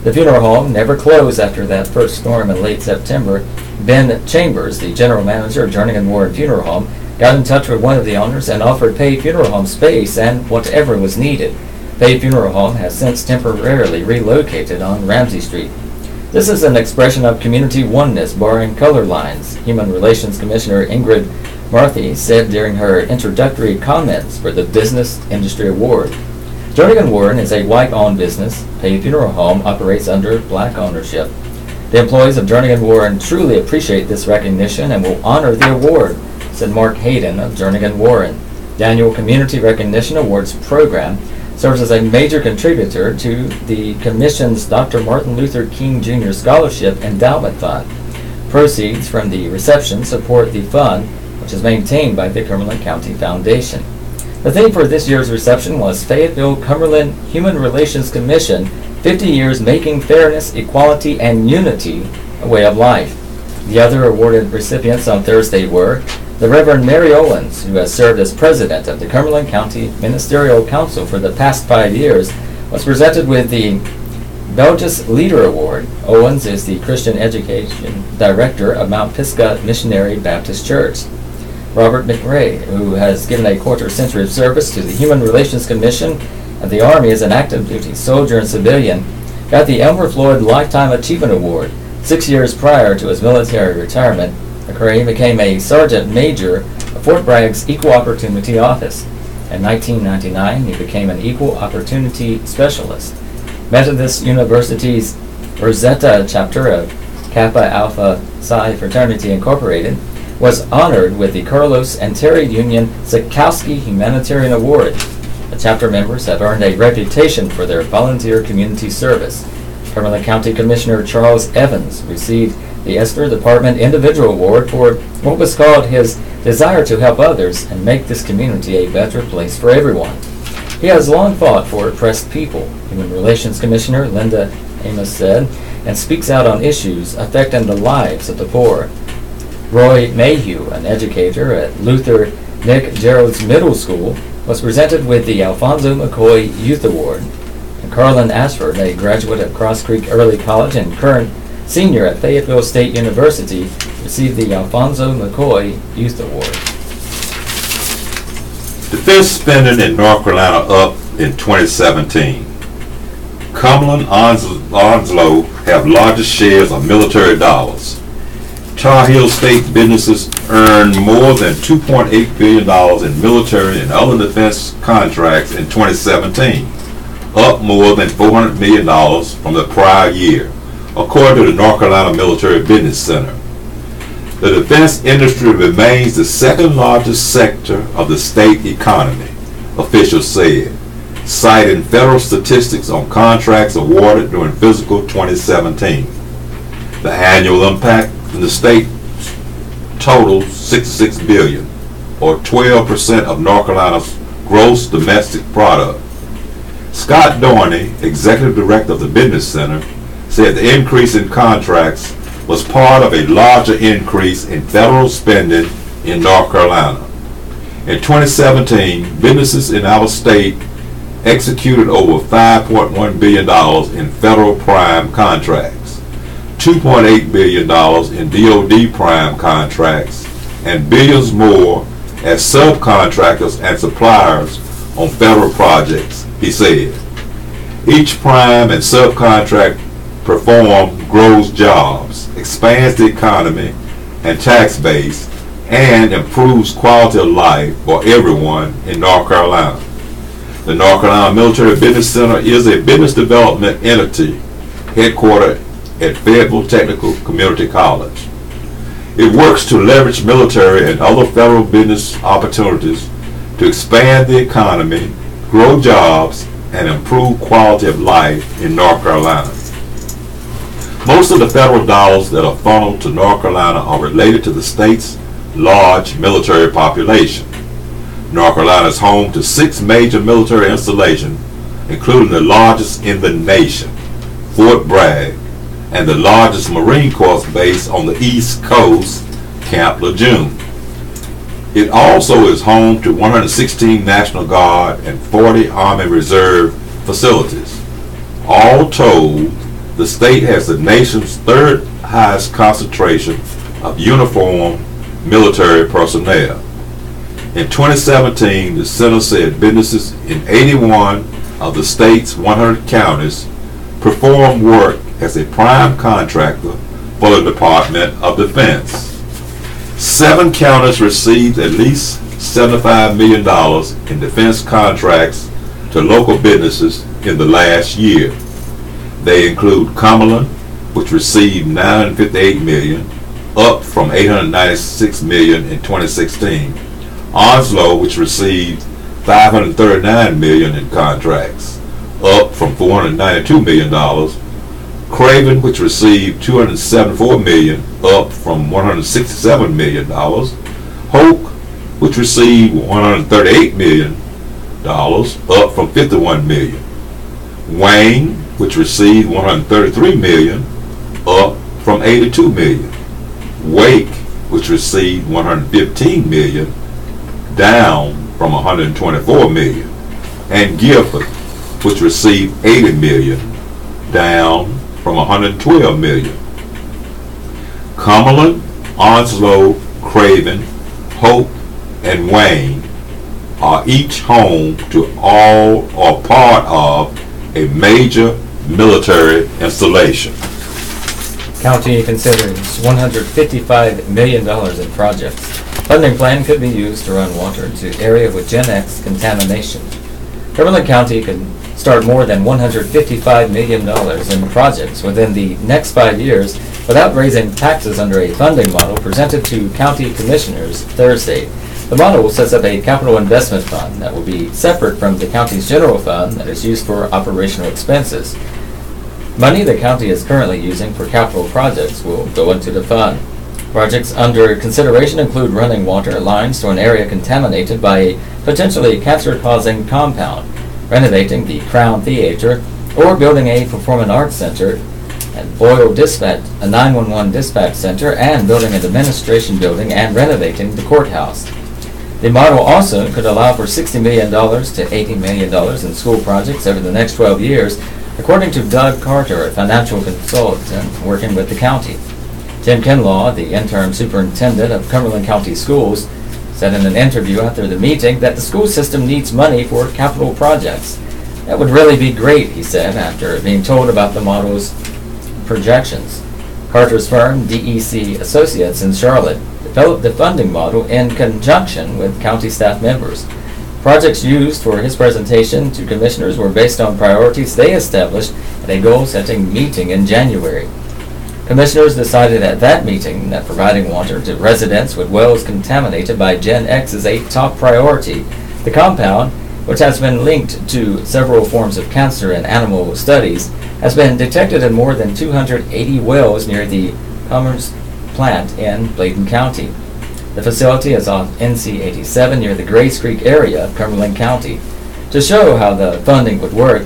The funeral home never closed after that first storm in late September. Ben Chambers, the general manager of Jernigan Warren Funeral Home, got in touch with one of the owners and offered Pay Funeral Home space and whatever was needed. Pay Funeral Home has since temporarily relocated on Ramsey Street. This is an expression of community oneness barring color lines, Human Relations Commissioner Ingrid Marthy said during her introductory comments for the Business Industry Award. Jernigan Warren is a white-owned business. Pay Funeral Home operates under black ownership. The employees of Jernigan Warren truly appreciate this recognition and will honor the award, said Mark Hayden of Jernigan Warren. The annual Community Recognition Awards program serves as a major contributor to the Commission's Dr. Martin Luther King Jr. Scholarship Endowment Fund. Proceeds from the reception support the fund, which is maintained by the Cumberland County Foundation. The theme for this year's reception was Fayetteville Cumberland Human Relations Commission, 50 Years Making Fairness, Equality, and Unity a Way of Life. The other awarded recipients on Thursday were the Reverend Mary Owens, who has served as president of the Cumberland County Ministerial Council for the past 5 years, was presented with the Belgis Leader Award. Owens is the Christian Education Director of Mount Pisgah Missionary Baptist Church. Robert McRae, who has given a quarter-century of service to the Human Relations Commission of the Army as an active-duty soldier and civilian, got the Elmer Floyd Lifetime Achievement Award. 6 years prior to his military retirement, McRae became a sergeant major of Fort Bragg's Equal Opportunity Office. In 1999, he became an Equal Opportunity Specialist. Methodist University's Rosetta chapter of Kappa Alpha Psi Fraternity Incorporated was honored with the Carlos and Terry Union Sikowski Humanitarian Award. The chapter members have earned a reputation for their volunteer community service. Cumberland County Commissioner Charles Evans received the Esther Department Individual Award for what was called his desire to help others and make this community a better place for everyone. He has long fought for oppressed people, Human Relations Commissioner Linda Amos said, and speaks out on issues affecting the lives of the poor. Roy Mayhew, an educator at Luther Nick Gerald's Middle School, was presented with the Alfonso McCoy Youth Award. And Carlin Ashford, a graduate of Cross Creek Early College and current senior at Fayetteville State University, received the Alfonso McCoy Youth Award. Defense spending in North Carolina up in 2017. Cumberland Onslow have largest shares of military dollars. Tar Heel State businesses earned more than $2.8 billion in military and other defense contracts in 2017, up more than $400 million from the prior year, according to the North Carolina Military Business Center. The defense industry remains the second largest sector of the state economy, officials said, citing federal statistics on contracts awarded during fiscal 2017. The annual impact in the state totals $66 billion, or 12% of North Carolina's gross domestic product. Scott Dorney, executive director of the Business Center, said the increase in contracts was part of a larger increase in federal spending in North Carolina. In 2017, businesses in our state executed over $5.1 billion in federal prime contracts, $2.8 billion in DoD prime contracts, and billions more as subcontractors and suppliers on federal projects, he said. Each prime and subcontract performed grows jobs, expands the economy and tax base, and improves quality of life for everyone in North Carolina. The North Carolina Military Business Center is a business development entity headquartered at Fayettville Technical Community College. It works to leverage military and other federal business opportunities to expand the economy, grow jobs, and improve quality of life in North Carolina. Most of the federal dollars that are funneled to North Carolina are related to the state's large military population. North Carolina is home to 6 major military installations, including the largest in the nation, Fort Bragg, and the largest Marine Corps base on the East Coast, Camp Lejeune. It also is home to 116 National Guard and 40 Army Reserve facilities. All told, the state has the nation's 3rd highest concentration of uniformed military personnel. In 2017, the center said businesses in 81 of the state's 100 counties perform work as a prime contractor for the Department of Defense. 7 counties received at least $75 million in defense contracts to local businesses in the last year. They include Cumberland, which received $958 million, up from $896 million in 2016. Onslow, which received $539 million in contracts, up from $492 million. Craven, which received $274 million, up from $167 million. Hoke, which received $138 million, up from $51 million. Wayne, which received $133 million, up from $82 million. Wake, which received $115 million, down from $124 million. And Guilford, which received $80 million, down from $112 million. Cumberland, Onslow, Craven, Hope, and Wayne are each home to all or part of a major military installation. County considers $155 million in projects. Funding plan could be used to run water to area with Gen X contamination. Cumberland County can start more than $155 million in projects within the next 5 years without raising taxes under a funding model presented to county commissioners Thursday. The model sets up a capital investment fund that will be separate from the county's general fund that is used for operational expenses. Money the county is currently using for capital projects will go into the fund. Projects under consideration include running water lines to an area contaminated by a potentially cancer-causing compound, renovating the Crown Theater, or building a performing arts center, and Boyle Dispatch, a 911 dispatch center, and building an administration building and renovating the courthouse. The model also could allow for $60 million to $80 million in school projects over the next 12 years, according to Doug Carter, a financial consultant working with the county. Tim Kinlaw, the interim superintendent of Cumberland County Schools, said in an interview after the meeting that the school system needs money for capital projects. That would really be great, he said, after being told about the model's projections. Carter's firm, DEC Associates in Charlotte, developed the funding model in conjunction with county staff members. Projects used for his presentation to commissioners were based on priorities they established at a goal-setting meeting in January. Commissioners decided at that meeting that providing water to residents with wells contaminated by Gen X is a top priority. The compound, which has been linked to several forms of cancer in animal studies, has been detected in more than 280 wells near the Commerce plant in Bladen County. The facility is off NC 87 near the Grays Creek area of Cumberland County. To show how the funding would work,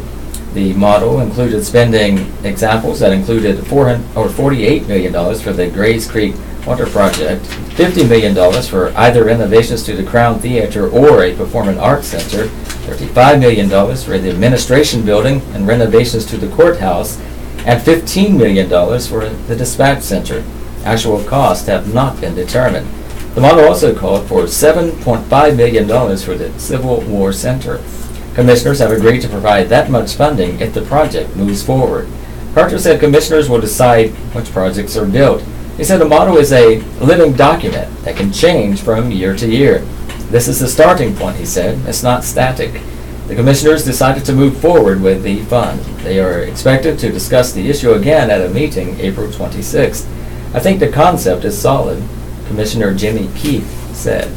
the model included spending examples that included $48 million for the Grays Creek Water Project, $50 million for either renovations to the Crown Theater or a performing arts center, $35 million for the administration building and renovations to the courthouse, and $15 million for the dispatch center. Actual costs have not been determined. The model also called for $7.5 million for the Civil War Center. Commissioners have agreed to provide that much funding if the project moves forward. Carter said commissioners will decide which projects are built. He said the model is a living document that can change from year to year. This is the starting point, he said. It's not static. The commissioners decided to move forward with the fund. They are expected to discuss the issue again at a meeting April 26th. I think the concept is solid, Commissioner Jimmy Keith said.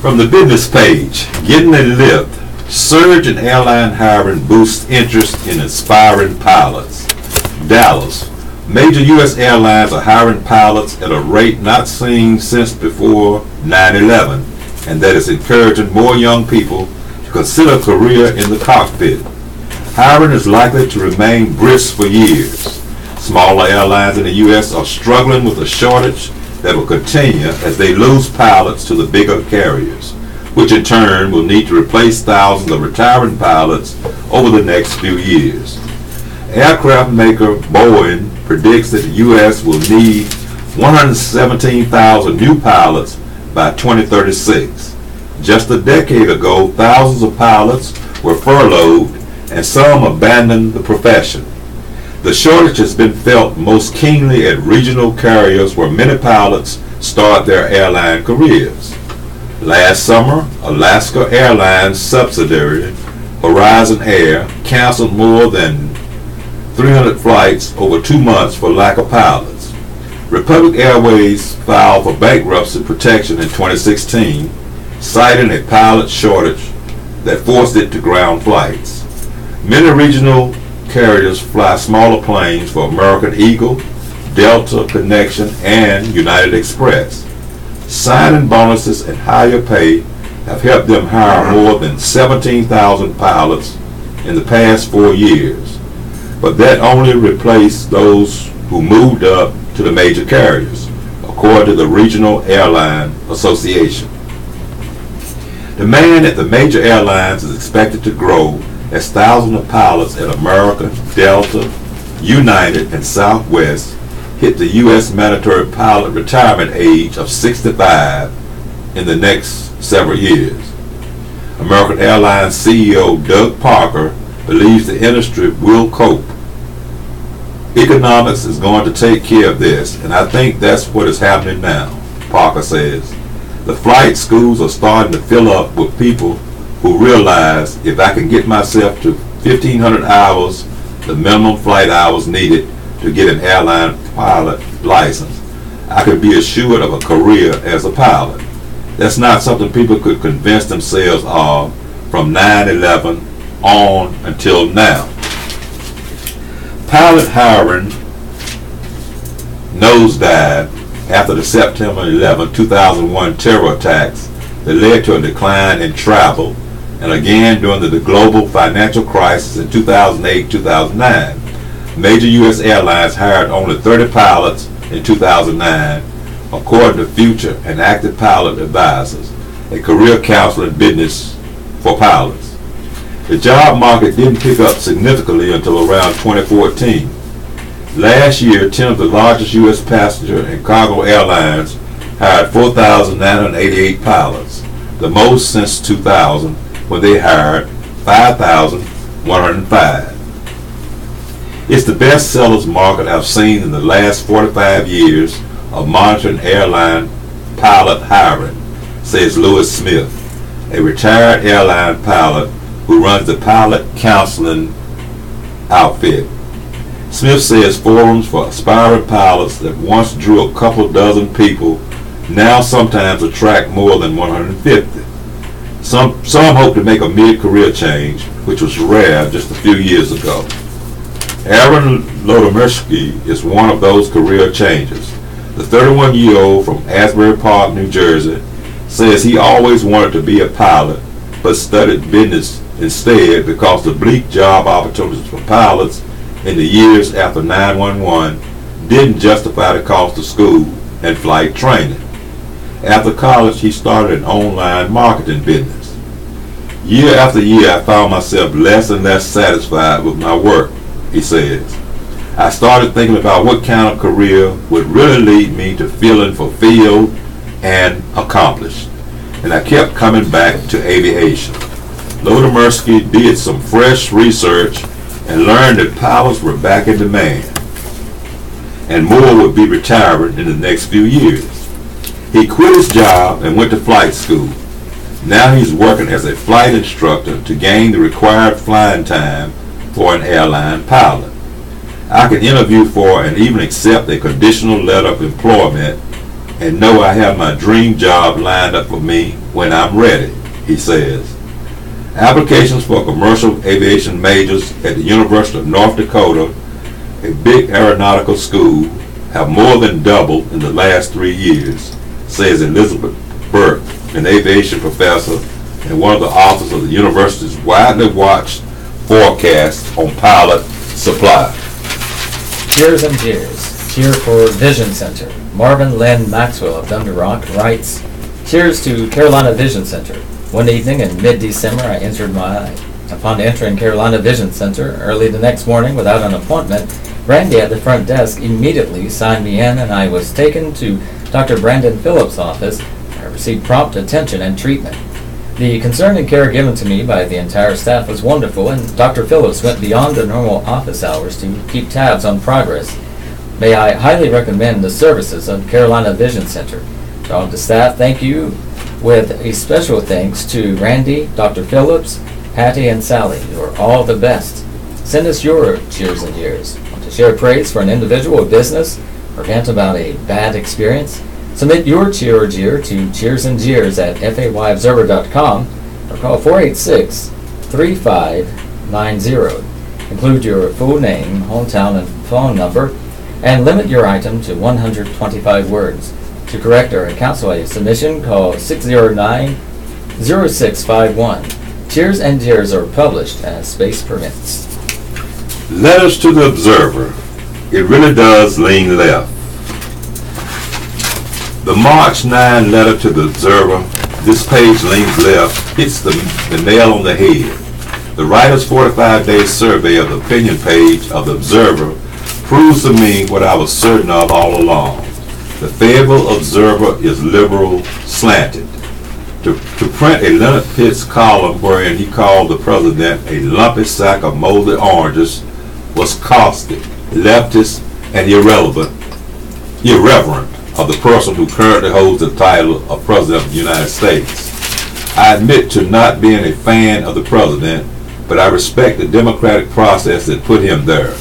From the business page, getting a lift. Surge in airline hiring boosts interest in aspiring pilots. Dallas. Major U.S. airlines are hiring pilots at a rate not seen since before 9/11, and that is encouraging more young people to consider a career in the cockpit. Hiring is likely to remain brisk for years. Smaller airlines in the U.S. are struggling with a shortage that will continue as they lose pilots to the bigger carriers, which in turn will need to replace thousands of retiring pilots over the next few years. Aircraft maker Boeing predicts that the U.S. will need 117,000 new pilots by 2036. Just a decade ago, thousands of pilots were furloughed and some abandoned the profession. The shortage has been felt most keenly at regional carriers where many pilots start their airline careers. Last summer, Alaska Airlines subsidiary Horizon Air canceled more than 300 flights over 2 months for lack of pilots. Republic Airways filed for bankruptcy protection in 2016, citing a pilot shortage that forced it to ground flights. Many regional carriers fly smaller planes for American Eagle, Delta Connection, and United Express. Signing bonuses and higher pay have helped them hire more than 17,000 pilots in the past 4 years, but that only replaced those who moved up to the major carriers, according to the Regional Airline Association. Demand at the major airlines is expected to grow as thousands of pilots at American, Delta, United, and Southwest hit the U.S. mandatory pilot retirement age of 65 in the next several years. American Airlines CEO Doug Parker believes the industry will cope. Economics is going to take care of this, and I think that's what is happening now, Parker says. The flight schools are starting to fill up with people who realize if I can get myself to 1,500 hours, the minimum flight hours needed to get an airline pilot license, I could be assured of a career as a pilot. That's not something people could convince themselves of from 9/11 on until now. Pilot hiring nosedived after the September 11, 2001 terror attacks that led to a decline in travel, and again during the global financial crisis in 2008-2009. Major U.S. airlines hired only 30 pilots in 2009, according to Future and Active Pilot Advisors, a career counseling business for pilots. The job market didn't pick up significantly until around 2014. Last year, 10 of the largest U.S. passenger and cargo airlines hired 4,988 pilots, the most since 2000, when they hired 5,105. It's the best sellers market I've seen in the last 45 years of monitoring airline pilot hiring, says Louis Smith, a retired airline pilot who runs the pilot counseling outfit. Smith says forums for aspiring pilots that once drew a couple dozen people now sometimes attract more than 150. Some hope to make a mid-career change, which was rare just a few years ago. Aaron Lodomersky is one of those career changes. The 31-year-old from Asbury Park, New Jersey, says he always wanted to be a pilot, but studied business instead because the bleak job opportunities for pilots in the years after 9/11 didn't justify the cost of school and flight training. After college, he started an online marketing business. Year after year, I found myself less and less satisfied with my work, he says. I started thinking about what kind of career would really lead me to feeling fulfilled and accomplished, and I kept coming back to aviation. Lodomersky did some fresh research and learned that pilots were back in demand, and more would be retiring in the next few years. He quit his job and went to flight school. Now he's working as a flight instructor to gain the required flying time for an airline pilot. I can interview for and even accept a conditional letter of employment and know I have my dream job lined up for me when I'm ready, he says. Applications for commercial aviation majors at the University of North Dakota, a big aeronautical school, have more than doubled in the last 3 years, says Elizabeth Burke, an aviation professor and one of the authors of the university's widely watched forecast on pilot supply. Cheers and jeers. Cheer for Vision Center. Marvin Lynn Maxwell of Thunder Rock writes, "Cheers to Carolina Vision Center. One evening in mid-December, upon entering Carolina Vision Center early the next morning without an appointment, Randy at the front desk immediately signed me in and I was taken to Dr. Brandon Phillips' office. I received prompt attention and treatment. The concern and care given to me by the entire staff was wonderful, and Dr. Phillips went beyond the normal office hours to keep tabs on progress. May I highly recommend the services of Carolina Vision Center. To all the staff, thank you, with a special thanks to Randy, Dr. Phillips, Patty, and Sally. You are all the best. Send us your cheers and jeers. Want to share praise for an individual or business, or vent about a bad experience? Submit your cheer or jeer to cheersandjeers@fayobserver.com or call 486-3590. Include your full name, hometown, and phone number, and limit your item to 125 words. To correct or cancel a submission, call 609-0651. Cheers and jeers are published as space permits. Letters to the Observer. It really does lean left. The March 9 letter to the Observer, this page leans left, hits the nail on the head. The writer's 45-day survey of the opinion page of the Observer proves to me what I was certain of all along. The Fayetteville Observer is liberal slanted. To print a Leonard Pitts column wherein he called the president a lumpy sack of molded oranges was caustic, leftist, and irreverent of the person who currently holds the title of President of the United States. I admit to not being a fan of the president, but I respect the democratic process that put him there.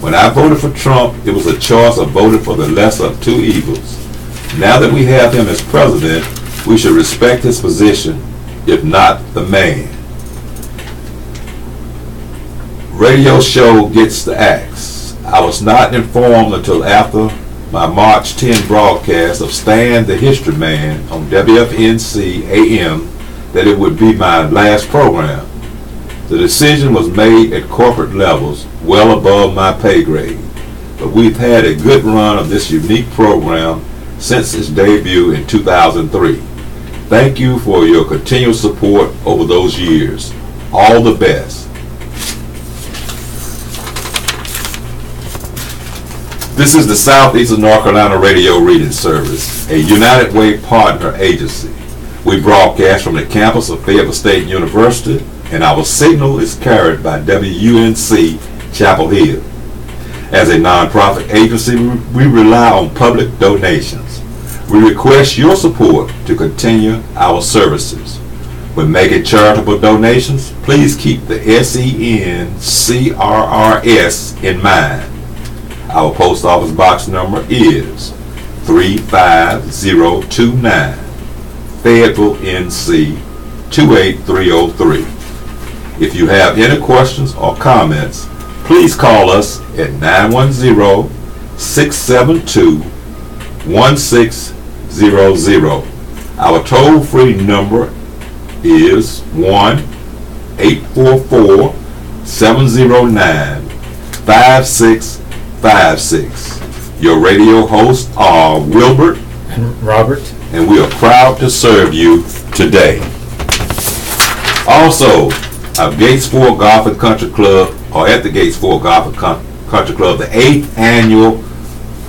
When I voted for Trump, it was a choice of voting for the lesser of two evils. Now that we have him as president, we should respect his position, if not the man. Radio show gets the axe. I was not informed until after my March 10 broadcast of Stan the History Man on WFNC AM that it would be my last program. The decision was made at corporate levels well above my pay grade, but we've had a good run of this unique program since its debut in 2003. Thank you for your continued support over those years. All the best. This is the Southeastern North Carolina Radio Reading Service, a United Way partner agency. We broadcast from the campus of Fayetteville State University, and our signal is carried by WUNC Chapel Hill. As a nonprofit agency, we rely on public donations. We request your support to continue our services. When making charitable donations, please keep the SENCRRS in mind. Our post office box number is 35029, Fayetteville, NC 28303. If you have any questions or comments, please call us at 910-672-1600. Our toll-free number is 1-844-709-5656. Your radio hosts are Wilbert And Robert. and we are proud to serve you today. Also, our Gates Ford Golf and Country Club, or at the Gates Ford Golf and Country Club, the 8th annual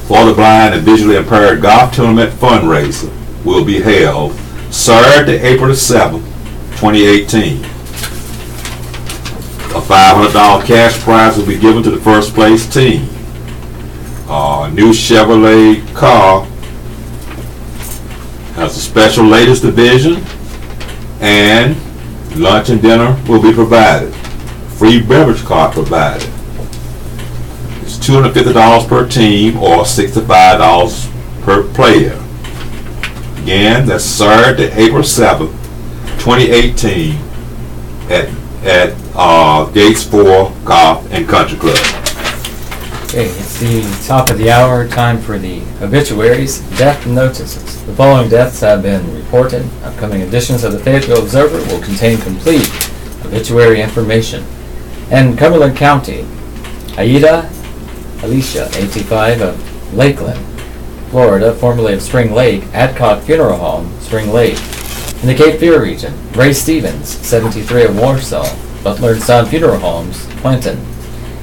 for the blind and visually impaired golf tournament fundraiser will be held Saturday, April the 7th, 2018. A $500 cash prize will be given to the first place team. A new Chevrolet car has a special ladies division, and lunch and dinner will be provided. Free beverage card provided. It's $250 per team or $65 per player. Again, that's Saturday, April 7th, 2018 at Gates 4 Golf and Country Club. Okay, it's the top of the hour, time for the obituaries, death notices. The following deaths have been reported. Upcoming editions of the Fayetteville Observer will contain complete obituary information. In Cumberland County, Aida Alicia, 85, of Lakeland, Florida, formerly of Spring Lake, Adcock Funeral Home, Spring Lake. In the Cape Fear region, Ray Stevens, 73, of Warsaw, Butler & Son Funeral Homes, Clinton.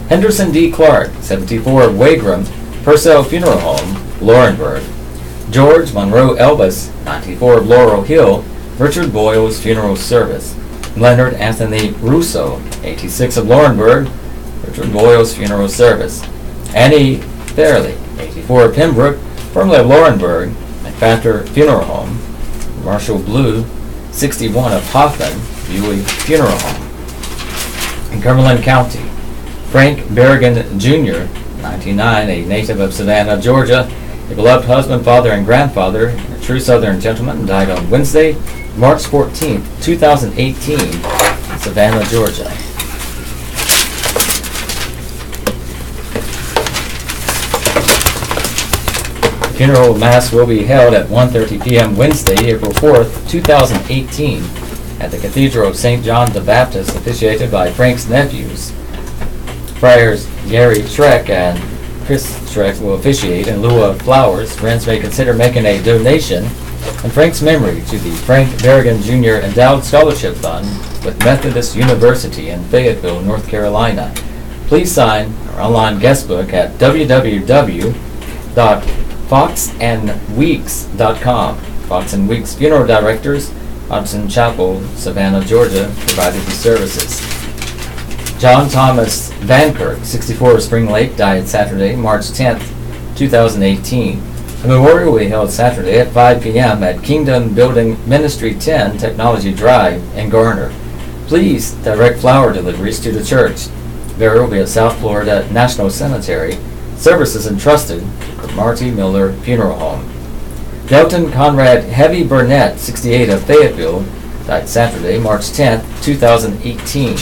Henderson D. Clark, 74, of Wagram, Purcell Funeral Home, Laurinburg. George Monroe Elvis, 94, of Laurel Hill, Richard Boyle's Funeral Service. Leonard Anthony Russo, 86, of Laurinburg, Richard Boyle's Funeral Service. Annie Fairley, 84, of Pembroke, formerly of Laurinburg, McFatter Funeral Home. Marshall Blue, 61, of Hoffman, Buey Funeral Home. In Cumberland County, Frank Berrigan Jr., 99, a native of Savannah, Georgia, a beloved husband, father, and grandfather, a true Southern gentleman, died on Wednesday, March 14, 2018, in Savannah, Georgia. The funeral mass will be held at 1:30 p.m. Wednesday, April 4th, 2018, at the Cathedral of St. John the Baptist, officiated by Frank's nephews. Friars Gary Schreck and Chris Schreck will officiate. In lieu of flowers, friends may consider making a donation in Frank's memory to the Frank Berrigan Jr. Endowed Scholarship Fund with Methodist University in Fayetteville, North Carolina. Please sign our online guest book at www.foxandweeks.com. Fox and Weeks Funeral Directors, Hudson Chapel, Savannah, Georgia, provided the services. John Thomas Vankirk, 64, of Spring Lake, died Saturday, March 10th, 2018. A memorial will be held Saturday at 5 p.m. at Kingdom Building Ministry 10, Technology Drive in Garner. Please direct flower deliveries to the church. Burial will be at South Florida National Cemetery. Services entrusted to Marty Miller Funeral Home. Delton Conrad Heavy Burnett, 68, of Fayetteville, died Saturday, March 10th, 2018.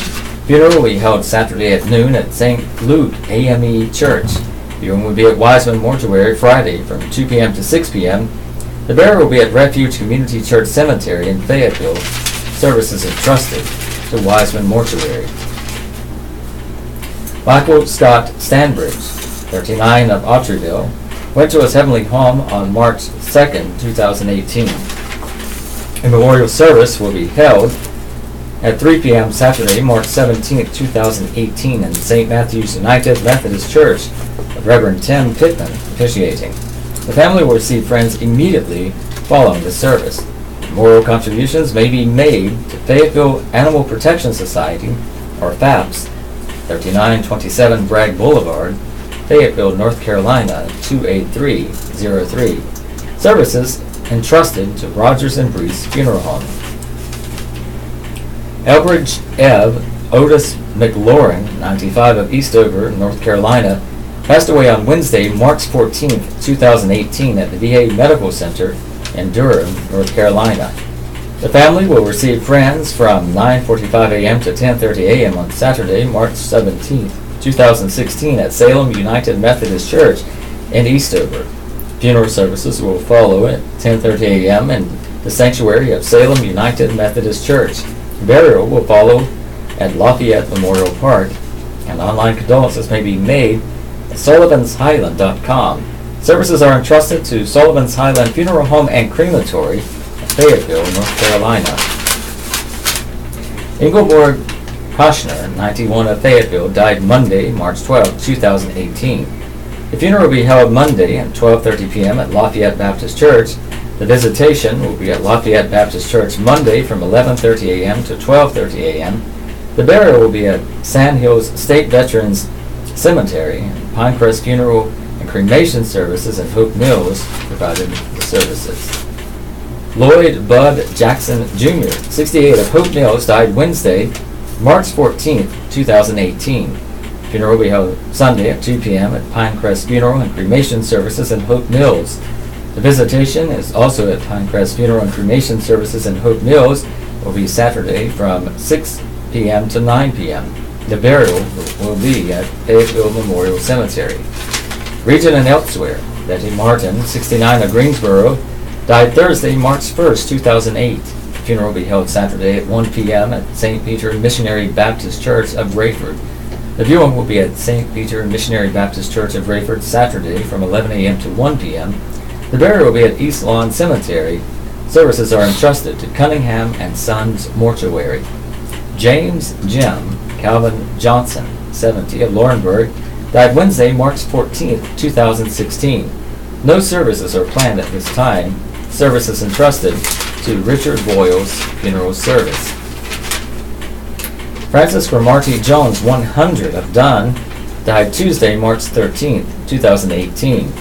Funeral will be held Saturday at noon at St. Luke AME Church. Viewing will be at Wiseman Mortuary Friday from 2 p.m. to 6 p.m. The burial will be at Refuge Community Church Cemetery in Fayetteville. Services entrusted to Wiseman Mortuary. Michael Scott Stanbridge, 39, of Autryville, went to his heavenly home on March 2nd, 2018. A memorial service will be held at 3 p.m. Saturday, March 17th, 2018 in St. Matthew's United Methodist Church, with Reverend Tim Pittman officiating. The family will receive friends immediately following the service. Memorial contributions may be made to Fayetteville Animal Protection Society, or FAPS, 3927 Bragg Boulevard, Fayetteville, North Carolina, 28303. Services entrusted to Rogers and Brees Funeral Home. Elbridge Ev Otis McLaurin, 95, of Eastover, North Carolina, passed away on Wednesday, March 14, 2018 at the VA Medical Center in Durham, North Carolina. The family will receive friends from 9:45 a.m. to 10:30 a.m. on Saturday, March 17, 2016 at Salem United Methodist Church in Eastover. Funeral services will follow at 10:30 a.m. in the sanctuary of Salem United Methodist Church. Burial will follow at Lafayette Memorial Park, and online condolences may be made at sullivanshighland.com. Services are entrusted to Sullivan's Highland Funeral Home and Crematory in Fayetteville, North Carolina. Ingeborg Koshner, 91, of Fayetteville, died Monday, March 12, 2018. The funeral will be held Monday at 12:30 p.m. at Lafayette Baptist Church. The visitation will be at Lafayette Baptist Church Monday from 11:30 a.m. to 12:30 a.m. The burial will be at Sand Hills State Veterans Cemetery, and Pinecrest Funeral and Cremation Services in Hope Mills provided the services. Lloyd Bud Jackson Jr., 68, of Hope Mills, died Wednesday, March 14th, 2018. Funeral will be held Sunday at 2 p.m. at Pinecrest Funeral and Cremation Services in Hope Mills. The visitation is also at Pinecrest Funeral and Cremation Services in Hope Mills. Will be Saturday from 6 p.m. to 9 p.m. The burial will be at Fayettville Memorial Cemetery. Region and elsewhere, Betty Martin, 69, of Greensboro, died Thursday, March 1st, 2008. The funeral will be held Saturday at 1 p.m. at St. Peter Missionary Baptist Church of Rayford. The viewing will be at St. Peter Missionary Baptist Church of Rayford Saturday from 11 a.m. to 1 p.m. The burial will be at East Lawn Cemetery. Services are entrusted to Cunningham and Sons Mortuary. James Jim Calvin Johnson, 70, of Laurinburg, died Wednesday, March 14, 2016. No services are planned at this time. Services entrusted to Richard Boyle's funeral service. Francis Cromartie Jones, 100, of Dunn, died Tuesday, March 13, 2018.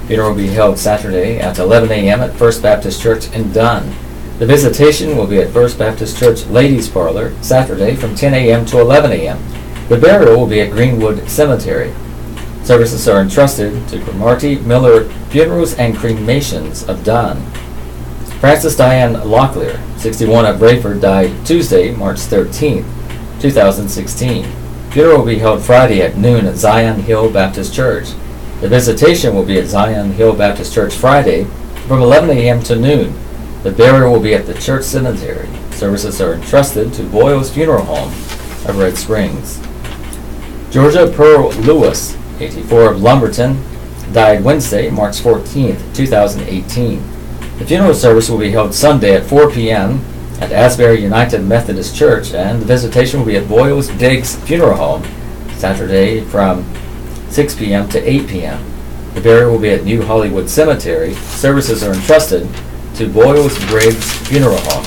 Funeral will be held Saturday at 11 a.m. at First Baptist Church in Dunn. The visitation will be at First Baptist Church Ladies Parlor Saturday from 10 a.m. to 11 a.m. The burial will be at Greenwood Cemetery. Services are entrusted to Cromartie Miller Funerals and Cremations of Dunn. Frances Diane Locklear, 61, of Rayford, died Tuesday, March 13, 2016. Funeral will be held Friday at noon at Zion Hill Baptist Church. The visitation will be at Zion Hill Baptist Church Friday from 11 a.m. to noon. The burial will be at the church cemetery. Services are entrusted to Boyle's Funeral Home of Red Springs. Georgia Pearl Lewis, 84, of Lumberton, died Wednesday, March 14, 2018. The funeral service will be held Sunday at 4 p.m. at Asbury United Methodist Church, and the visitation will be at Boyle's Diggs Funeral Home Saturday from 6 p.m. to 8 p.m. The burial will be at New Hollywood Cemetery. Services are entrusted to Boyle's Briggs Funeral Home.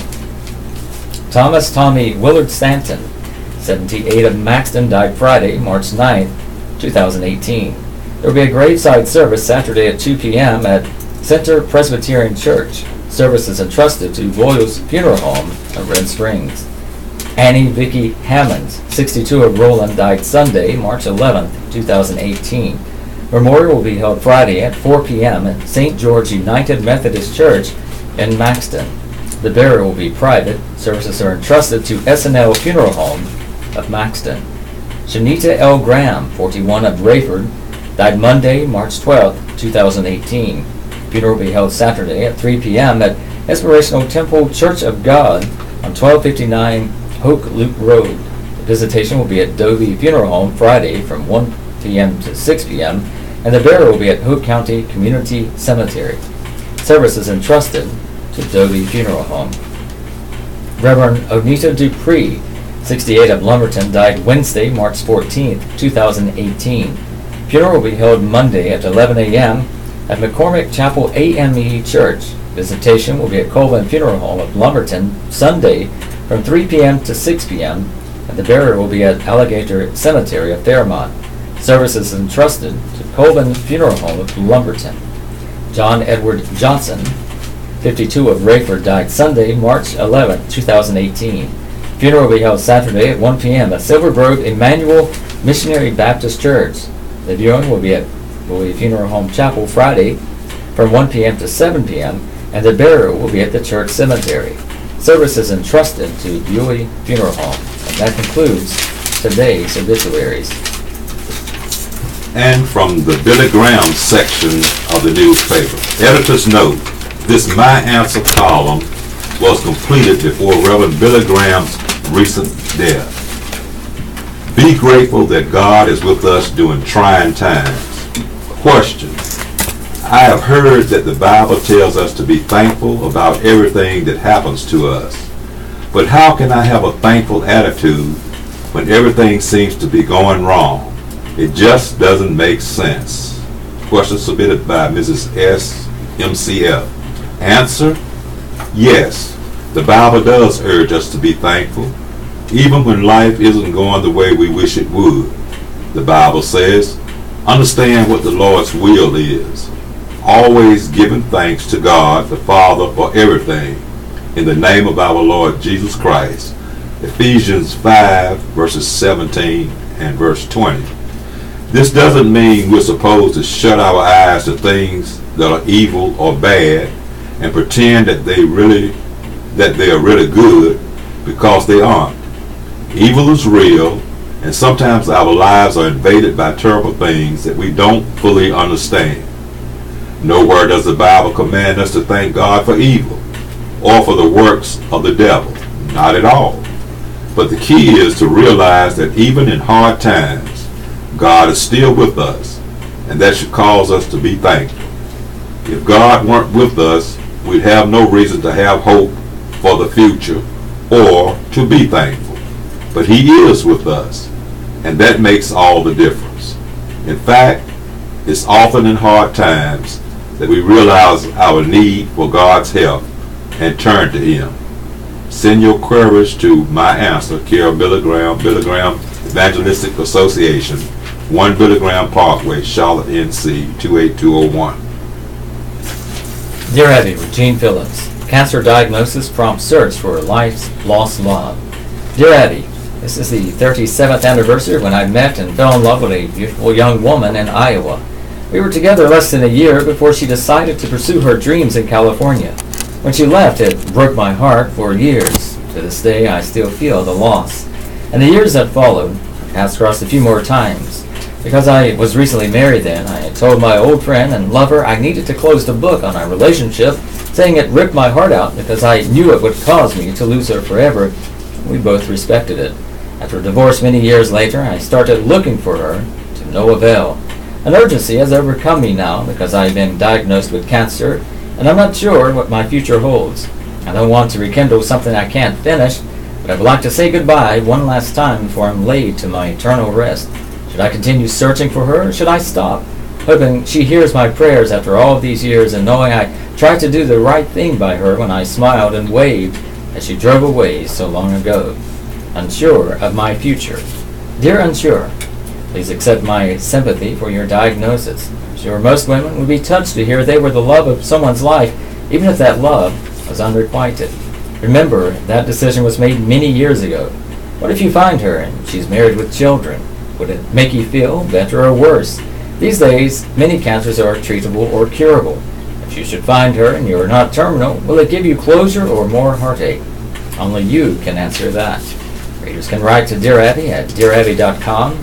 Thomas Tommy Willard Stanton, 78, of Maxton, died Friday, March 9, 2018. There will be a graveside service Saturday at 2 p.m. at Center Presbyterian Church. Services entrusted to Boyle's Funeral Home of Red Springs. Annie Vicky Hammond, 62, of Roland, died Sunday, March 11, 2018. Memorial will be held Friday at 4 p.m. at St. George United Methodist Church in Maxton. The burial will be private. Services are entrusted to S&L Funeral Home of Maxton. Shanita L. Graham, 41, of Rayford, died Monday, March 12, 2018. Funeral will be held Saturday at 3 p.m. at Inspirational Temple Church of God on 1259 Hoke Loop Road. The visitation will be at Dovey Funeral Home Friday from 1 p.m. to 6 p.m. and the burial will be at Hoke County Community Cemetery. Services entrusted to Dovey Funeral Home. Reverend Onita Dupree, 68, of Lumberton, died Wednesday, March 14, 2018. Funeral will be held Monday at 11 a.m. at McCormick Chapel AME Church. Visitation will be at Colvin Funeral Home of Lumberton Sunday from 3 p.m. to 6 p.m. and the burial will be at Alligator Cemetery of Fairmont. Services entrusted to Colvin Funeral Home of Lumberton. John Edward Johnson, 52, of Rayford, died Sunday, March 11, 2018. Funeral will be held Saturday at 1 p.m. at Silver Grove Emmanuel Missionary Baptist Church. The viewing will be at Bowie Funeral Home Chapel Friday from 1 p.m. to 7 p.m. and the burial will be at the church cemetery. Services entrusted to Bowie Funeral Home. And that concludes today's obituaries. And from the Billy Graham section of the newspaper, editor's note, this My Answer column was completed before Reverend Billy Graham's recent death. Be grateful that God is with us during trying times. Question: I have heard that the Bible tells us to be thankful about everything that happens to us. But how can I have a thankful attitude when everything seems to be going wrong? It just doesn't make sense. Question submitted by Mrs. S. MCF. Answer: yes, the Bible does urge us to be thankful, even when life isn't going the way we wish it would. The Bible says, understand what the Lord's will is. always giving thanks to God the Father for everything, in the name of our Lord Jesus Christ. Ephesians 5, verses 17 and verse 20. This doesn't mean we're supposed to shut our eyes to things that are evil or bad and pretend that they are really good, because they aren't. Evil is real, and sometimes our lives are invaded by terrible things that we don't fully understand. Nowhere does the Bible command us to thank God for evil or for the works of the devil. Not at all. But the key is to realize that even in hard times, God is still with us, and that should cause us to be thankful. If God weren't with us, we'd have no reason to have hope for the future or to be thankful. But He is with us, and that makes all the difference. In fact, it's often in hard times that we realize our need for God's help and turn to Him. Send your queries to My Answer, care of Billy Graham Evangelistic Association, 1 Billy Graham Parkway, Charlotte, NC, 28201. Dear Eddie, Regine Phillips. Cancer diagnosis prompts search for life's lost love. Dear Eddie, this is the 37th anniversary when I met and fell in love with a beautiful young woman in Iowa. We were together less than a year before she decided to pursue her dreams in California. When she left, it broke my heart for years. To this day, I still feel the loss. In the years that followed, I paths crossed a few more times. Because I was recently married then, I had told my old friend and lover I needed to close the book on our relationship, saying it ripped my heart out because I knew it would cause me to lose her forever. We both respected it. After a divorce many years later, I started looking for her, to no avail. An urgency has overcome me now because I have been diagnosed with cancer, and I'm not sure what my future holds. I don't want to rekindle something I can't finish, but I would like to say goodbye one last time before I'm laid to my eternal rest. Should I continue searching for her, or should I stop, hoping she hears my prayers after all of these years and knowing I tried to do the right thing by her when I smiled and waved as she drove away so long ago? Unsure of my future. Dear Unsure, please accept my sympathy for your diagnosis. I'm sure most women would be touched to hear they were the love of someone's life, even if that love was unrequited. Remember, that decision was made many years ago. What if you find her and she's married with children? Would it make you feel better or worse? These days, many cancers are treatable or curable. If you should find her and you are not terminal, will it give you closure or more heartache? Only you can answer that. Readers can write to Dear Abby at dearabby.com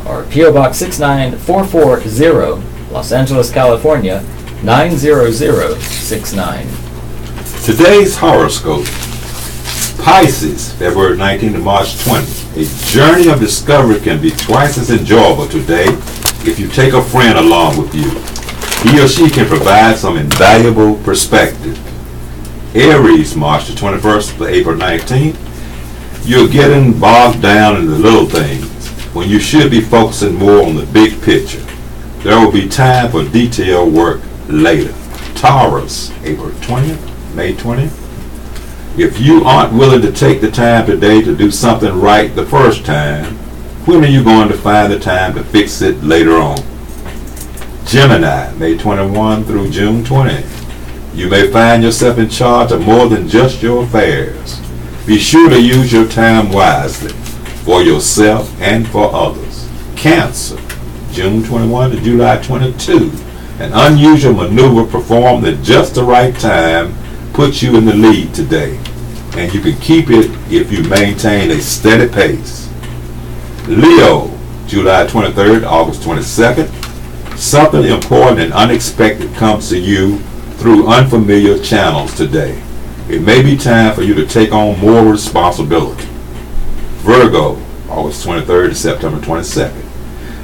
or P.O. Box 69440, Los Angeles, California, 90069. Today's horoscope: Pisces, February 19 to March 20. A journey of discovery can be twice as enjoyable today if you take a friend along with you. He or she can provide some invaluable perspective. Aries, March the 21st to April 19th. You're getting bogged down in the little things when you should be focusing more on the big picture. There will be time for detailed work later. Taurus, April 20th, May 20th. If you aren't willing to take the time today to do something right the first time, when are you going to find the time to fix it later on? Gemini, May 21 through June 20. You may find yourself in charge of more than just your affairs. Be sure to use your time wisely for yourself and for others. Cancer, June 21 to July 22. An unusual maneuver performed at just the right time puts you in the lead today, and you can keep it if you maintain a steady pace. Leo, July 23rd, August 22nd. Something important and unexpected comes to you through unfamiliar channels today. It may be time for you to take on more responsibility. Virgo, August 23rd to September 22nd.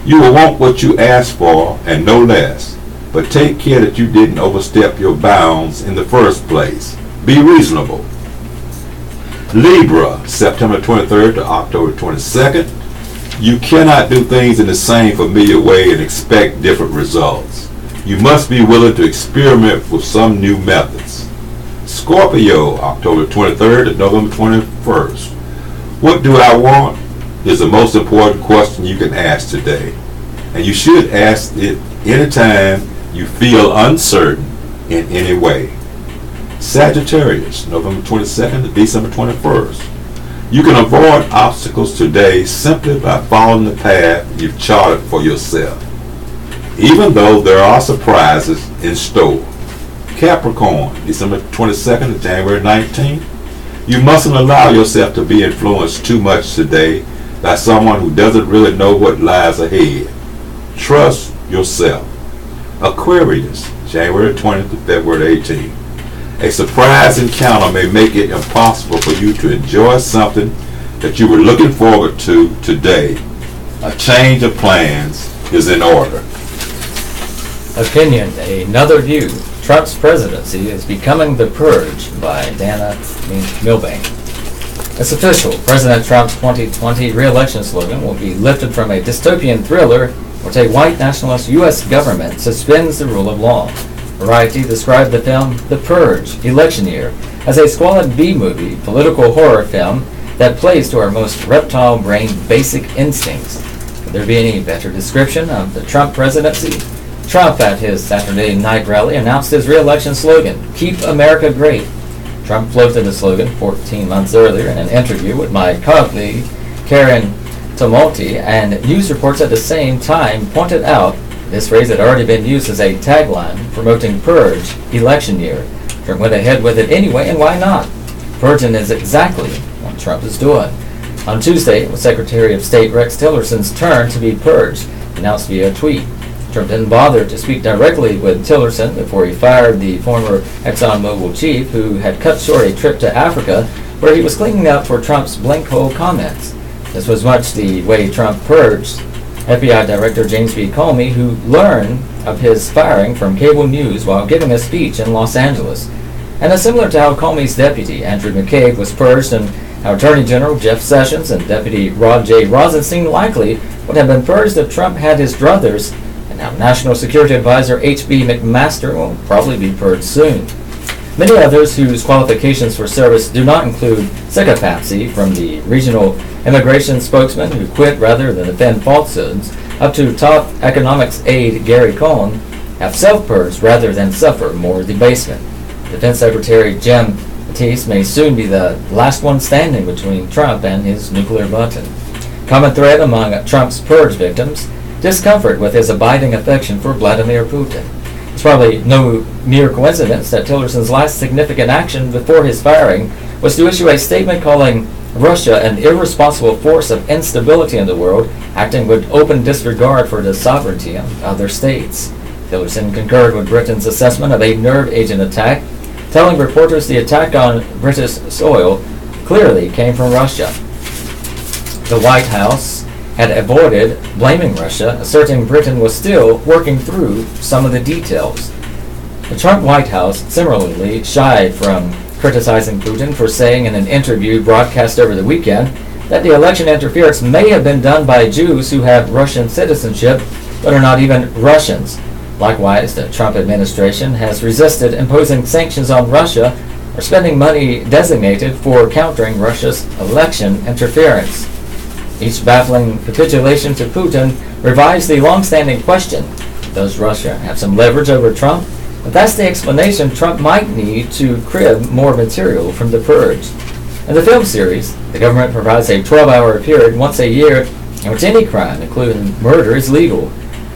You will want what you ask for and no less, but take care that you didn't overstep your bounds in the first place. Be reasonable. Libra, September 23rd to October 22nd. You cannot do things in the same familiar way and expect different results. You must be willing to experiment with some new methods. Scorpio, October 23rd to November 21st. What do I want is the most important question you can ask today. And you should ask it anytime you feel uncertain in any way. Sagittarius, November 22nd to December 21st. You can avoid obstacles today simply by following the path you've charted for yourself, even though there are surprises in store. Capricorn, December 22nd to January 19th. You mustn't allow yourself to be influenced too much today by someone who doesn't really know what lies ahead. Trust yourself. Aquarius, January 20th to February 18th. A surprise encounter may make it impossible for you to enjoy something that you were looking forward to today. A change of plans is in order. Opinion, another view. Trump's presidency is becoming the purge by Dana Milbank. It's official. President Trump's 2020 re-election slogan will be lifted from a dystopian thriller which a white nationalist U.S. government suspends the rule of law. Variety described the film The Purge, Election Year, as a squalid B-movie political horror film that plays to our most reptile-brained basic instincts. Could there be any better description of the Trump presidency? Trump, at his Saturday night rally, announced his re-election slogan, Keep America Great. Trump floated the slogan 14 months earlier in an interview with my colleague, Karen Tumulty, and news reports at the same time pointed out this phrase had already been used as a tagline promoting Purge, Election Year. Trump went ahead with it anyway, and why not? Purging is exactly what Trump is doing. On Tuesday, it was Secretary of State Rex Tillerson's turn to be purged, announced via a tweet. Trump didn't bother to speak directly with Tillerson before he fired the former ExxonMobil chief who had cut short a trip to Africa where he was cleaning up for Trump's blank hole comments. This was much the way Trump purged FBI Director James B. Comey, who learned of his firing from cable news while giving a speech in Los Angeles. And it's similar to how Comey's deputy, Andrew McCabe, was purged and how Attorney General Jeff Sessions and Deputy Rod J. Rosenstein likely would have been purged if Trump had his druthers. Now, National Security Advisor H.B. McMaster will probably be purged soon. Many others whose qualifications for service do not include sycophancy, from the regional immigration spokesman who quit rather than defend falsehoods, up to top economics aide Gary Cohn, have self-purged rather than suffer more debasement. Defense Secretary Jim Mattis may soon be the last one standing between Trump and his nuclear button. Common thread among Trump's purge victims: discomfort with his abiding affection for Vladimir Putin. It's probably no mere coincidence that Tillerson's last significant action before his firing was to issue a statement calling Russia an irresponsible force of instability in the world, acting with open disregard for the sovereignty of other states. Tillerson concurred with Britain's assessment of a nerve agent attack, telling reporters the attack on British soil clearly came from Russia. The White House had avoided blaming Russia, asserting Britain was still working through some of the details. The Trump White House similarly shied from criticizing Putin for saying in an interview broadcast over the weekend that the election interference may have been done by Jews who have Russian citizenship but are not even Russians. Likewise, the Trump administration has resisted imposing sanctions on Russia or spending money designated for countering Russia's election interference. Each baffling capitulation to Putin revives the long-standing question: does Russia have some leverage over Trump? But that's the explanation Trump might need to crib more material from the purge. In the film series, the government provides a 12-hour period once a year in which any crime, including murder, is legal.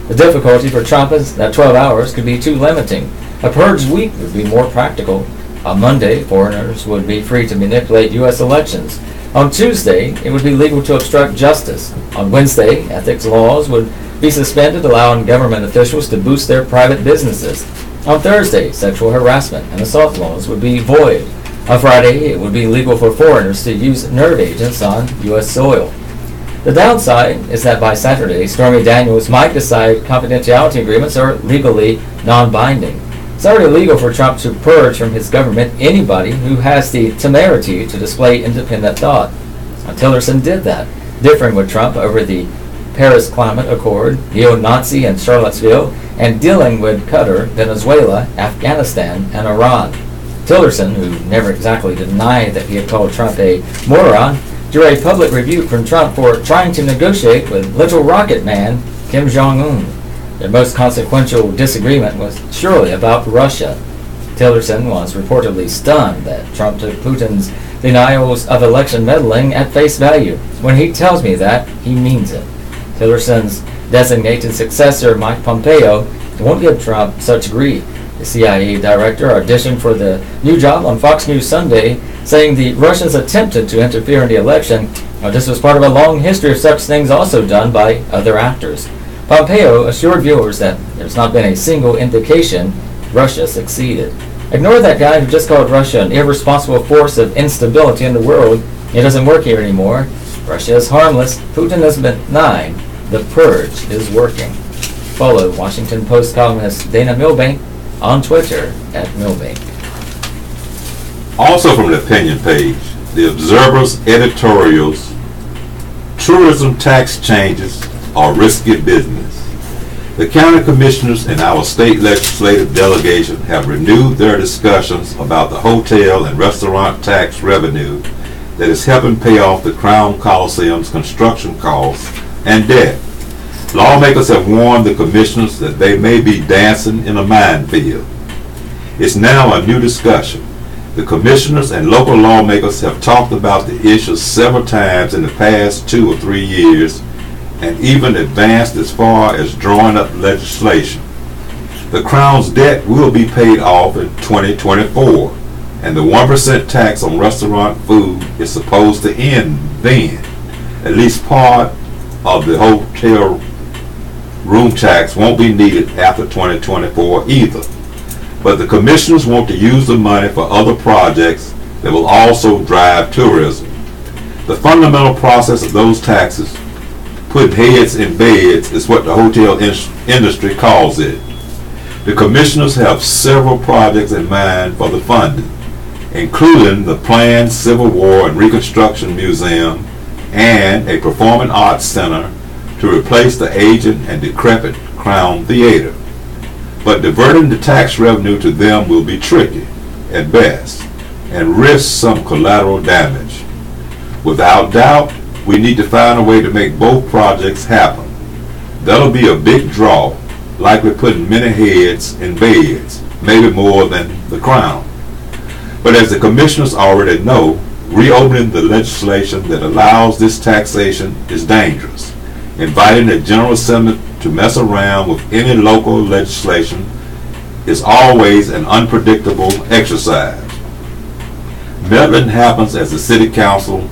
The difficulty for Trump is that 12 hours could be too limiting. A purge week would be more practical. On Monday, foreigners would be free to manipulate U.S. elections. On Tuesday, it would be legal to obstruct justice. On Wednesday, ethics laws would be suspended, allowing government officials to boost their private businesses. On Thursday, sexual harassment and assault laws would be void. On Friday, it would be legal for foreigners to use nerve agents on U.S. soil. The downside is that by Saturday, Stormy Daniels might decide confidentiality agreements are legally non-binding. It's already legal for Trump to purge from his government anybody who has the temerity to display independent thought. Tillerson did that, differing with Trump over the Paris Climate Accord, neo-Nazi in Charlottesville, and dealing with Qatar, Venezuela, Afghanistan, and Iran. Tillerson, who never exactly denied that he had called Trump a moron, drew a public rebuke from Trump for trying to negotiate with Little Rocket Man Kim Jong-un. Their most consequential disagreement was surely about Russia. Tillerson was reportedly stunned that Trump took Putin's denials of election meddling at face value. When he tells me that, he means it. Tillerson's designated successor, Mike Pompeo, won't give Trump such grief. The CIA director auditioned for the new job on Fox News Sunday, saying the Russians attempted to interfere in the election. This was part of a long history of such things also done by other actors. Pompeo assured viewers that there's not been a single indication Russia succeeded. Ignore that guy who just called Russia an irresponsible force of instability in the world. It doesn't work here anymore. Russia is harmless. Putin is benign. The purge is working. Follow Washington Post columnist Dana Milbank on Twitter at Milbank. Also from the opinion page, the Observer's editorials, tourism tax changes are risky business. The county commissioners and our state legislative delegation have renewed their discussions about the hotel and restaurant tax revenue that is helping pay off the Crown Coliseum's construction costs and debt. Lawmakers have warned the commissioners that they may be dancing in a minefield. It's now a new discussion. The commissioners and local lawmakers have talked about the issue several times in the past 2 or 3 years, and even advanced as far as drawing up legislation. The Crown's debt will be paid off in 2024, and the 1% tax on restaurant food is supposed to end then. At least part of the hotel room tax won't be needed after 2024 either. But the commissioners want to use the money for other projects that will also drive tourism. The fundamental process of those taxes, putting heads in beds, is what the hotel industry calls it. The commissioners have several projects in mind for the funding, including the planned Civil War and Reconstruction Museum and a performing arts center to replace the aging and decrepit Crown Theater. But diverting the tax revenue to them will be tricky at best and risk some collateral damage. Without doubt, we need to find a way to make both projects happen. That'll be a big draw, likely putting many heads in beds, maybe more than the Crown. But as the commissioners already know, reopening the legislation that allows this taxation is dangerous. Inviting the General Assembly to mess around with any local legislation is always an unpredictable exercise. Meddling happens as the City Council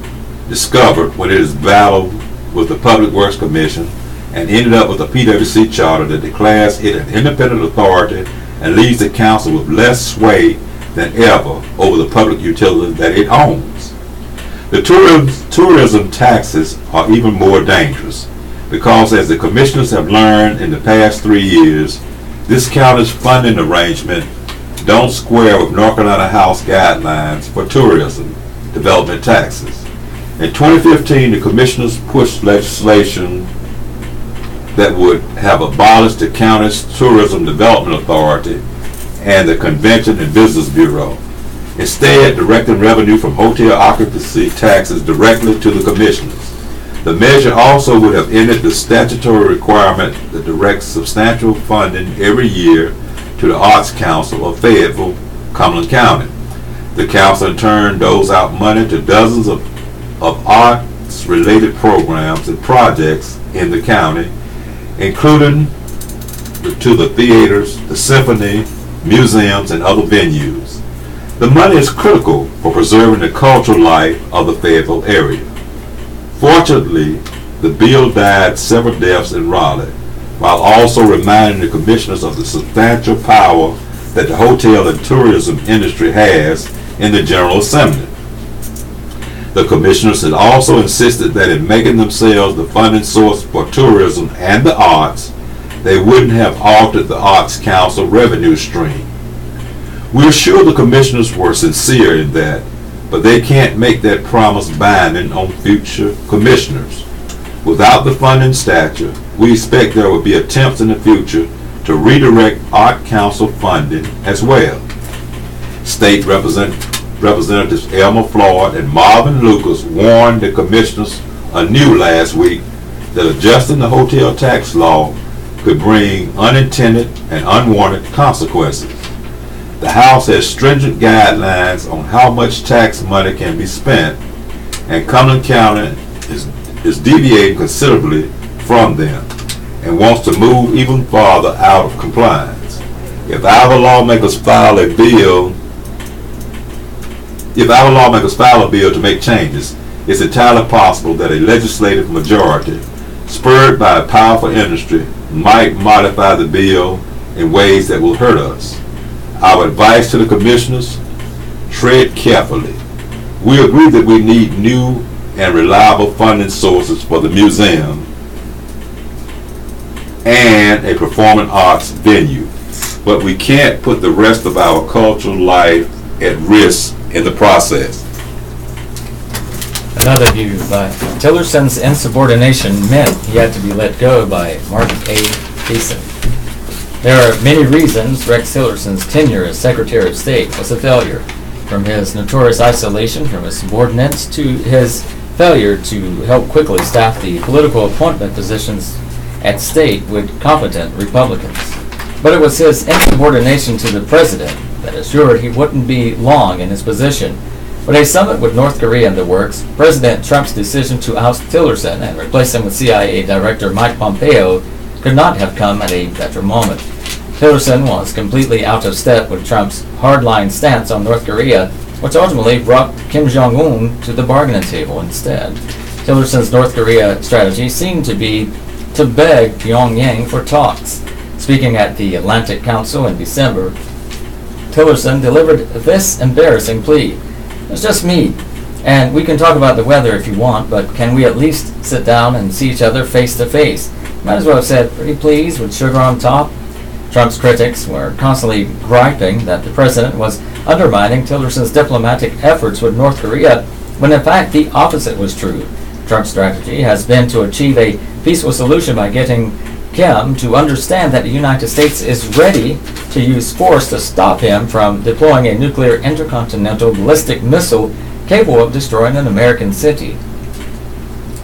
discovered when it is battled with the Public Works Commission and ended up with a PWC charter that declares it an independent authority and leaves the council with less sway than ever over the public utility that it owns. The tourism taxes are even more dangerous because, as the commissioners have learned in the past 3 years, this county's funding arrangement don't square with North Carolina House guidelines for tourism development taxes. In 2015, the commissioners pushed legislation that would have abolished the county's Tourism Development Authority and the Convention and Business Bureau, instead directing revenue from hotel occupancy taxes directly to the commissioners. The measure also would have ended the statutory requirement that directs substantial funding every year to the Arts Council of Fayetteville, Cumberland County. The council in turn doles out money to dozens of arts-related programs and projects in the county, including to the theaters, the symphony, museums, and other venues. The money is critical for preserving the cultural life of the Fayetteville area. Fortunately, the bill died several deaths in Raleigh, while also reminding the commissioners of the substantial power that the hotel and tourism industry has in the General Assembly. The commissioners had also insisted that in making themselves the funding source for tourism and the arts, they wouldn't have altered the Arts Council revenue stream. We're sure the commissioners were sincere in that, but they can't make that promise binding on future commissioners. Without the funding stature, we expect there will be attempts in the future to redirect Art Council funding as well. State Representatives Elmer Floyd and Marvin Lucas warned the commissioners anew last week that adjusting the hotel tax law could bring unintended and unwanted consequences. The House has stringent guidelines on how much tax money can be spent, and Cumberland County is deviating considerably from them and wants to move even farther out of compliance. If our lawmakers file a bill to make changes, it's entirely possible that a legislative majority, spurred by a powerful industry, might modify the bill in ways that will hurt us. Our advice to the commissioners: tread carefully. We agree that we need new and reliable funding sources for the museum and a performing arts venue, but we can't put the rest of our cultural life at risk in the process. Another view by Tillerson's insubordination meant he had to be let go by Martin A. Thiessen. There are many reasons Rex Tillerson's tenure as Secretary of State was a failure, from his notorious isolation from his subordinates to his failure to help quickly staff the political appointment positions at state with competent Republicans. But it was his insubordination to the president that assured he wouldn't be long in his position. With a summit with North Korea in the works, President Trump's decision to oust Tillerson and replace him with CIA Director Mike Pompeo could not have come at a better moment. Tillerson was completely out of step with Trump's hardline stance on North Korea, which ultimately brought Kim Jong-un to the bargaining table instead. Tillerson's North Korea strategy seemed to be to beg Pyongyang for talks. Speaking at the Atlantic Council in December, Tillerson delivered this embarrassing plea: "It's just me, and we can talk about the weather if you want, but can we at least sit down and see each other face to face?" Might as well have said, "Pretty please," with sugar on top. Trump's critics were constantly griping that the president was undermining Tillerson's diplomatic efforts with North Korea, when in fact the opposite was true. Trump's strategy has been to achieve a peaceful solution by getting Kim to understand that the United States is ready to use force to stop him from deploying a nuclear intercontinental ballistic missile capable of destroying an American city.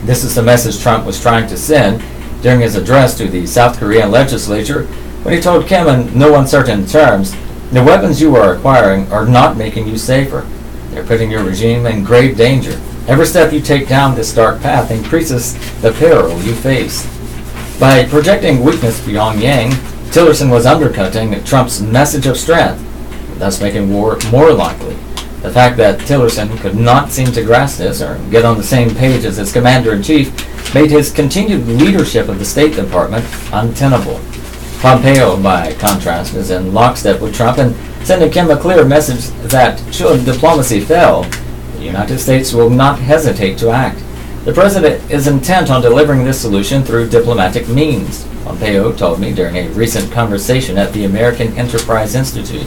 This is the message Trump was trying to send during his address to the South Korean legislature, when he told Kim in no uncertain terms, "The weapons you are acquiring are not making you safer. They're putting your regime in grave danger. Every step you take down this dark path increases the peril you face." By projecting weakness to Pyongyang, Tillerson was undercutting Trump's message of strength, thus making war more likely. The fact that Tillerson could not seem to grasp this or get on the same page as his commander-in-chief made his continued leadership of the State Department untenable. Pompeo, by contrast, is in lockstep with Trump and sending Kim a clear message that should diplomacy fail, the United States will not hesitate to act. The president is intent on delivering this solution through diplomatic means, Pompeo told me during a recent conversation at the American Enterprise Institute.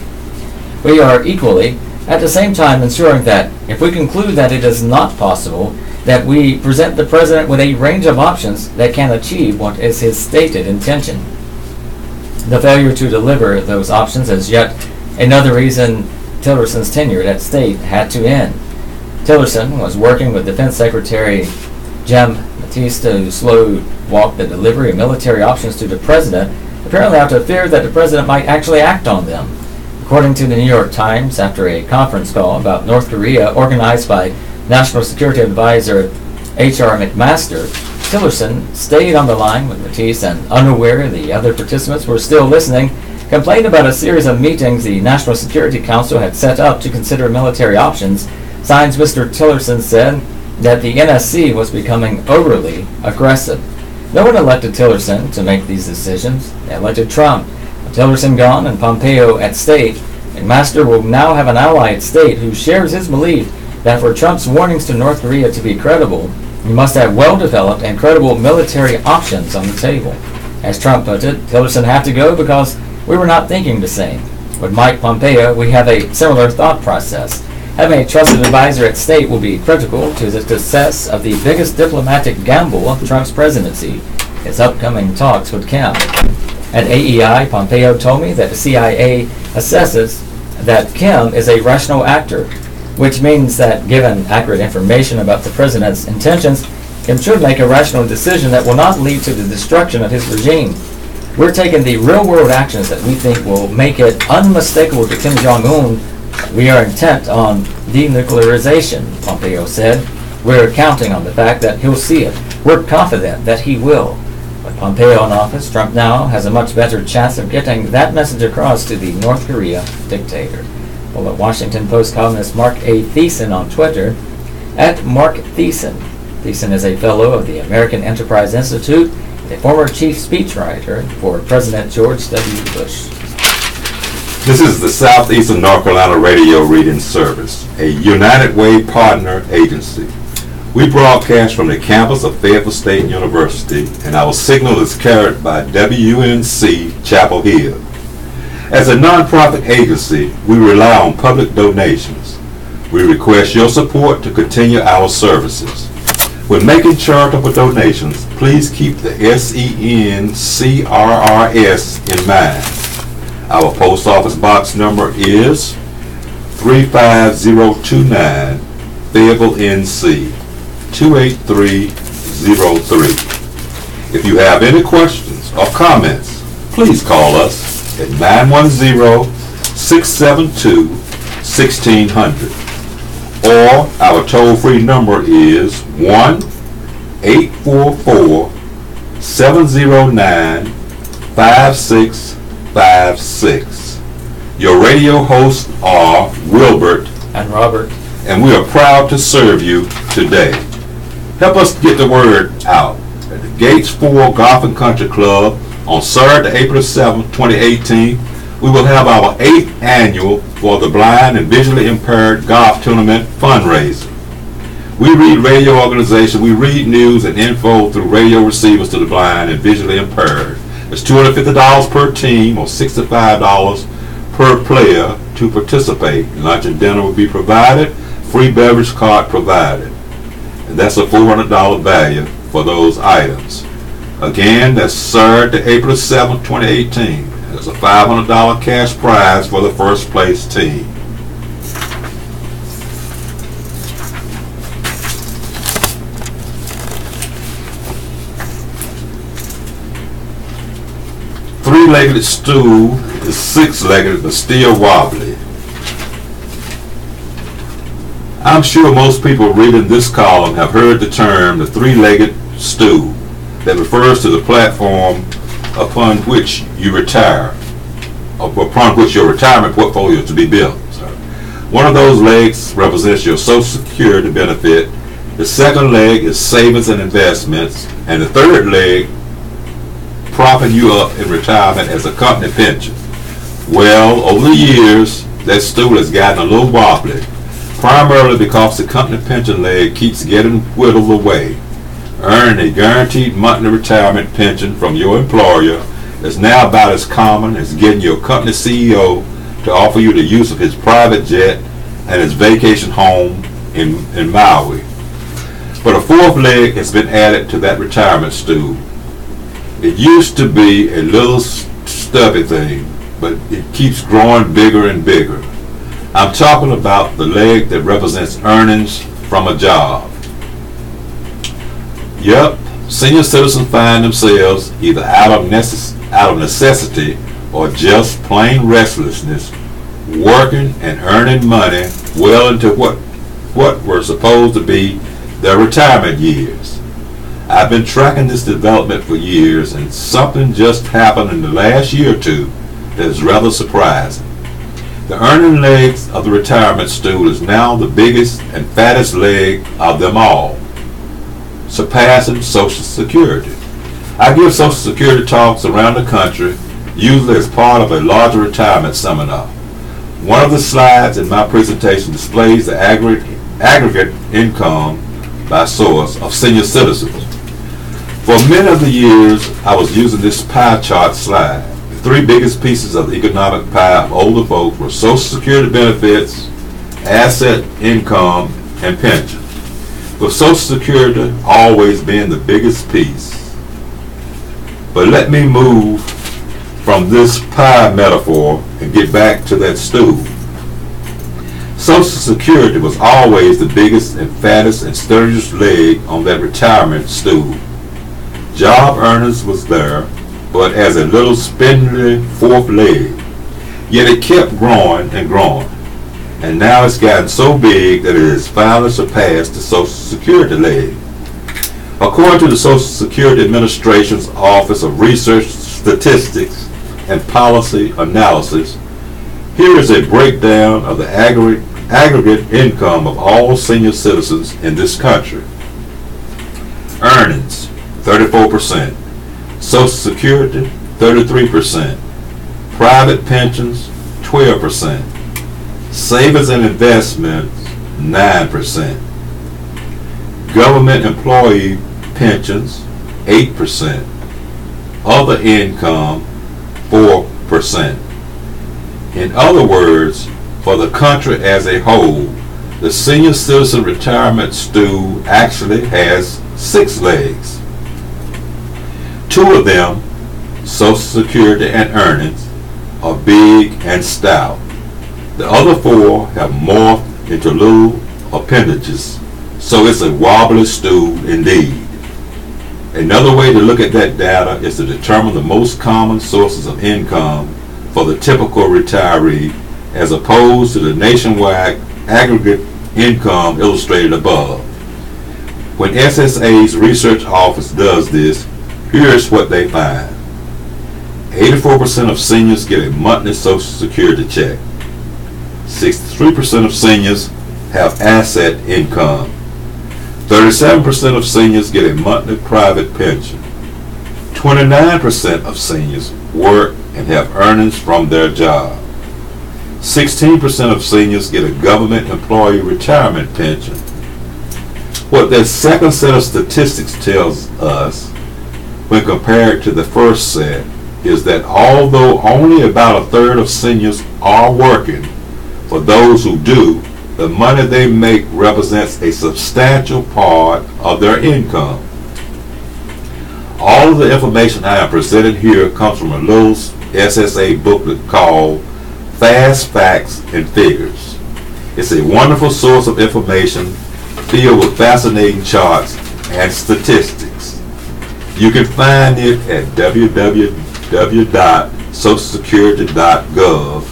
We are equally, at the same time, ensuring that if we conclude that it is not possible, that we present the president with a range of options that can achieve what is his stated intention. The failure to deliver those options is yet another reason Tillerson's tenure at state had to end. Tillerson was working with Defense Secretary Jim Mattis to slow-walk the delivery of military options to the president, apparently out of fear that the president might actually act on them. According to the New York Times, after a conference call about North Korea organized by National Security Advisor H.R. McMaster, Tillerson stayed on the line with Mattis and, unaware the other participants were still listening, complained about a series of meetings the National Security Council had set up to consider military options. Signs Mr. Tillerson said that the NSC was becoming overly aggressive. No one elected Tillerson to make these decisions. They elected Trump. With Tillerson gone and Pompeo at state, McMaster will now have an ally at state who shares his belief that for Trump's warnings to North Korea to be credible, he must have well-developed and credible military options on the table. As Trump put it, Tillerson had to go because we were not thinking the same. With Mike Pompeo, we have a similar thought process. Having a trusted advisor at state will be critical to the success of the biggest diplomatic gamble of Trump's presidency, his upcoming talks with Kim. At AEI, Pompeo told me that the CIA assesses that Kim is a rational actor, which means that given accurate information about the president's intentions, Kim should make a rational decision that will not lead to the destruction of his regime. We're taking the real-world actions that we think will make it unmistakable to Kim Jong-un we are intent on denuclearization, Pompeo said. We're counting on the fact that he'll see it. We're confident that he will. With Pompeo in office, Trump now has a much better chance of getting that message across to the North Korea dictator. Well, at Washington Post columnist Mark A. Thiessen on Twitter, at Mark Thiessen. Thiessen is a fellow of the American Enterprise Institute, a former chief speechwriter for President George W. Bush. This is the Southeastern North Carolina Radio Reading Service, a United Way partner agency. We broadcast from the campus of Fayetteville State University, and our signal is carried by WNC Chapel Hill. As a nonprofit agency, we rely on public donations. We request your support to continue our services. When making charitable donations, please keep the SENCRRS in mind. Our post office box number is 35029, Fayetteville, NC 28303. If you have any questions or comments, please call us at 910-672-1600, or our toll-free number is 1-844-709-5656. Your radio hosts are Wilbert and Robert, and we are proud to serve you today. Help us get the word out. At the Gates 4 Golf and Country Club on Saturday, April 7, 2018, we will have our 8th annual for the blind and visually impaired golf tournament fundraiser. We read radio organization, we read news and info through radio receivers to the blind and visually impaired. It's $250 per team or $65 per player to participate. Lunch and dinner will be provided, free beverage card provided. And that's a $400 value for those items. Again, that's Saturday, April 7, 2018. There's a $500 cash prize for the first place team. Three-legged stool is six-legged but still wobbly. I'm sure most people reading this column have heard the term the three-legged stool that refers to the platform upon which you retire, upon which your retirement portfolio is to be built. One of those legs represents your Social Security benefit, the second leg is savings and investments, and the third leg propping you up in retirement as a company pension. Well, over the years, that stool has gotten a little wobbly, primarily because the company pension leg keeps getting whittled away. Earning a guaranteed monthly retirement pension from your employer is now about as common as getting your company CEO to offer you the use of his private jet and his vacation home in Maui. But a fourth leg has been added to that retirement stool. It used to be a little stubby thing, but it keeps growing bigger and bigger. I'm talking about the leg that represents earnings from a job. Yep, senior citizens find themselves either out of necessity or just plain restlessness, working and earning money well into what were supposed to be their retirement years. I've been tracking this development for years, and something just happened in the last year or two that is rather surprising. The earning legs of the retirement stool is now the biggest and fattest leg of them all, surpassing Social Security. I give Social Security talks around the country, usually as part of a larger retirement seminar. One of the slides in my presentation displays the aggregate income by source of senior citizens. For many of the years, I was using this pie chart slide. The three biggest pieces of the economic pie of older folks were Social Security benefits, asset income, and pension, with Social Security always being the biggest piece. But let me move from this pie metaphor and get back to that stool. Social Security was always the biggest and fattest and sturdiest leg on that retirement stool. Job earners was there, but as a little spindly fourth leg. Yet it kept growing and growing, and now it's gotten so big that it has finally surpassed the Social Security leg. According to the Social Security Administration's Office of Research, Statistics, and Policy Analysis, here is a breakdown of the aggregate income of all senior citizens in this country. Earnings, 34%. Social Security, 33%. Private pensions, 12%. Savings and investments, 9%. Government employee pensions, 8%. Other income, 4%. In other words, for the country as a whole, the senior citizen retirement stool actually has 6 legs. 2 of them, Social Security and earnings, are big and stout. The other 4 have morphed into little appendages, so it's a wobbly stool indeed. Another way to look at that data is to determine the most common sources of income for the typical retiree as opposed to the nationwide aggregate income illustrated above. When SSA's research office does this, here's what they find. 84% of seniors get a monthly Social Security check. 63% of seniors have asset income. 37% of seniors get a monthly private pension. 29% of seniors work and have earnings from their job. 16% of seniors get a government employee retirement pension. What that second set of statistics tells us, when compared to the first set, is that although only about a third of seniors are working, for those who do, the money they make represents a substantial part of their income. All of the information I am presenting here comes from a little SSA booklet called Fast Facts and Figures. It's a wonderful source of information filled with fascinating charts and statistics. You can find it at www.socialsecurity.gov.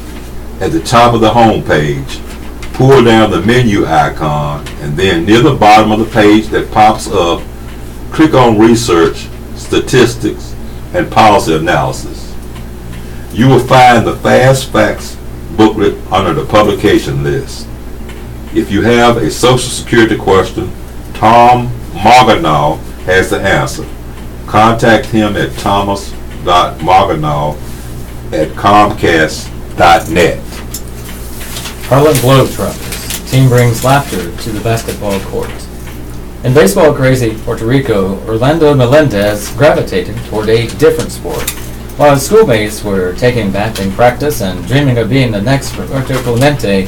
At the top of the home page, pull down the menu icon, and then near the bottom of the page that pops up, click on Research, Statistics, and Policy Analysis. You will find the Fast Facts booklet under the publication list. If you have a Social Security question, Tom Marganaw has the answer. Contact him at thomas.marganaw@comcast.net. Harlem Globetrotters. Team brings laughter to the basketball court. In baseball crazy Puerto Rico, Orlando Melendez gravitated toward a different sport. While his schoolmates were taking batting practice and dreaming of being the next Roberto Clemente,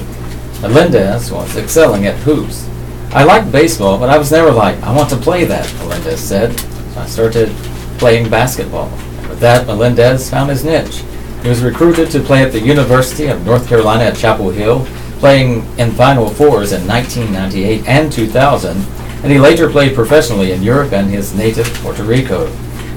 Melendez was excelling at hoops. I liked baseball, but I was never like, I want to play that, Melendez said. So I started playing basketball. And with that, Melendez found his niche. He was recruited to play at the University of North Carolina at Chapel Hill, playing in Final Fours in 1998 and 2000, and he later played professionally in Europe and his native Puerto Rico.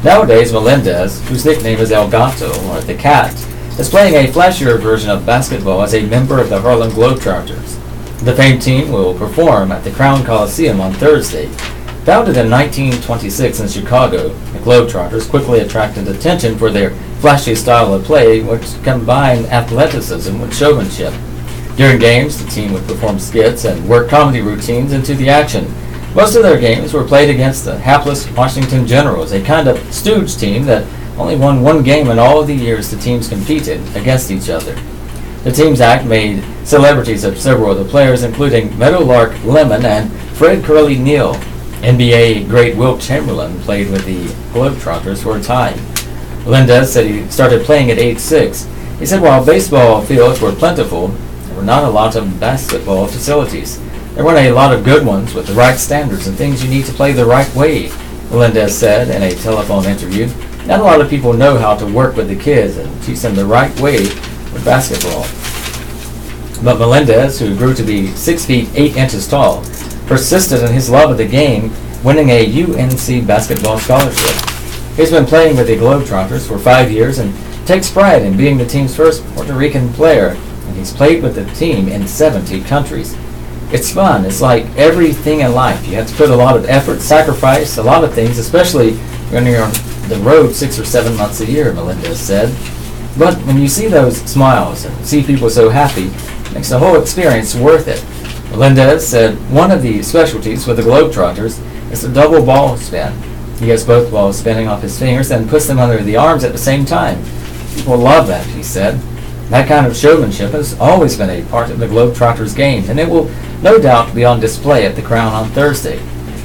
Nowadays, Melendez, whose nickname is El Gato, or the Cat, is playing a flashier version of basketball as a member of the Harlem Globetrotters. The famed team will perform at the Crown Coliseum on Thursday. Founded in 1926 in Chicago, the Globetrotters quickly attracted attention for their flashy style of play, which combined athleticism with showmanship. During games, the team would perform skits and work comedy routines into the action. Most of their games were played against the hapless Washington Generals, a kind of stooge team that only won one game in all of the years the teams competed against each other. The team's act made celebrities of several of the players, including Meadowlark Lemon and Fred Curly Neal. NBA great Wilt Chamberlain played with the Globetrotters for a time. Melendez said he started playing at age 6. He said while baseball fields were plentiful, there were not a lot of basketball facilities. There weren't a lot of good ones with the right standards and things you need to play the right way, Melendez said in a telephone interview. Not a lot of people know how to work with the kids and teach them the right way with basketball. But Melendez, who grew to be 6 feet 8 inches tall, persisted in his love of the game, winning a UNC basketball scholarship. He's been playing with the Globetrotters for 5 years and takes pride in being the team's first Puerto Rican player, and he's played with the team in 70 countries. It's fun. It's like everything in life. You have to put a lot of effort, sacrifice, a lot of things, especially when you're on the road 6 or 7 months a year, Melendez said. But when you see those smiles and see people so happy, it makes the whole experience worth it. Melendez said one of the specialties with the Globetrotters is the double ball spin. He has both balls spinning off his fingers and puts them under the arms at the same time. People love that, he said. That kind of showmanship has always been a part of the Globetrotters game, and it will no doubt be on display at the Crown on Thursday.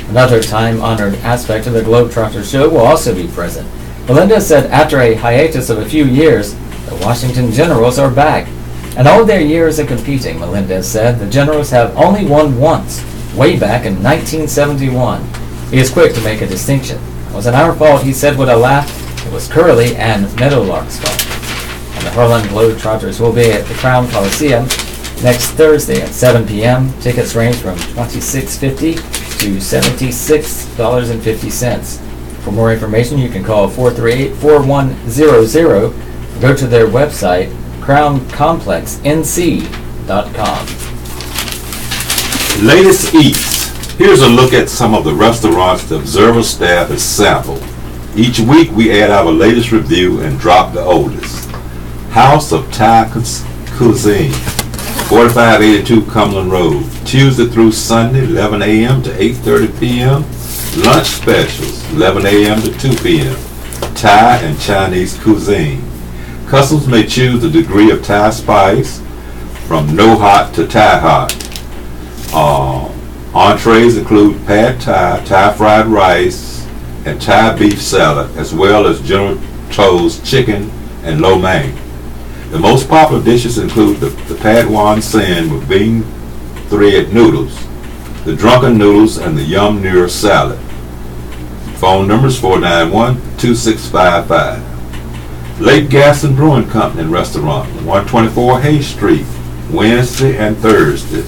Another time-honored aspect of the Globetrotters show will also be present. Melendez said after a hiatus of a few years, the Washington Generals are back. In all their years of competing, Melendez said, the Generals have only won once, way back in 1971. He is quick to make a distinction. It wasn't our fault, he said with a laugh. It was Curly and Meadowlark's fault. And the Harlan Globetrotters will be at the Crown Coliseum next Thursday at 7 p.m. Tickets range from $26.50 to $76.50. For more information, you can call 438-4100 or go to their website, crowncomplexnc.com. Latest eats. Here's a look at some of the restaurants the Observer staff has sampled. Each week we add our latest review and drop the oldest. House of Thai Cuisine, 4582 Cumberland Road, Tuesday through Sunday, 11 a.m. to 8:30 p.m. Lunch specials, 11 a.m. to 2 p.m. Thai and Chinese cuisine. Customers may choose the degree of Thai spice from no hot to Thai hot. Entrees include pad Thai, Thai fried rice, and Thai beef salad, as well as General Tso's chicken and lo mein. The most popular dishes include the pad wan sen with bean thread noodles, the drunken noodles, and the yum nure salad. Phone numbers 491-2655. Lake Gaston Brewing Company and Restaurant, 124 Hay Street, Wednesday and Thursday,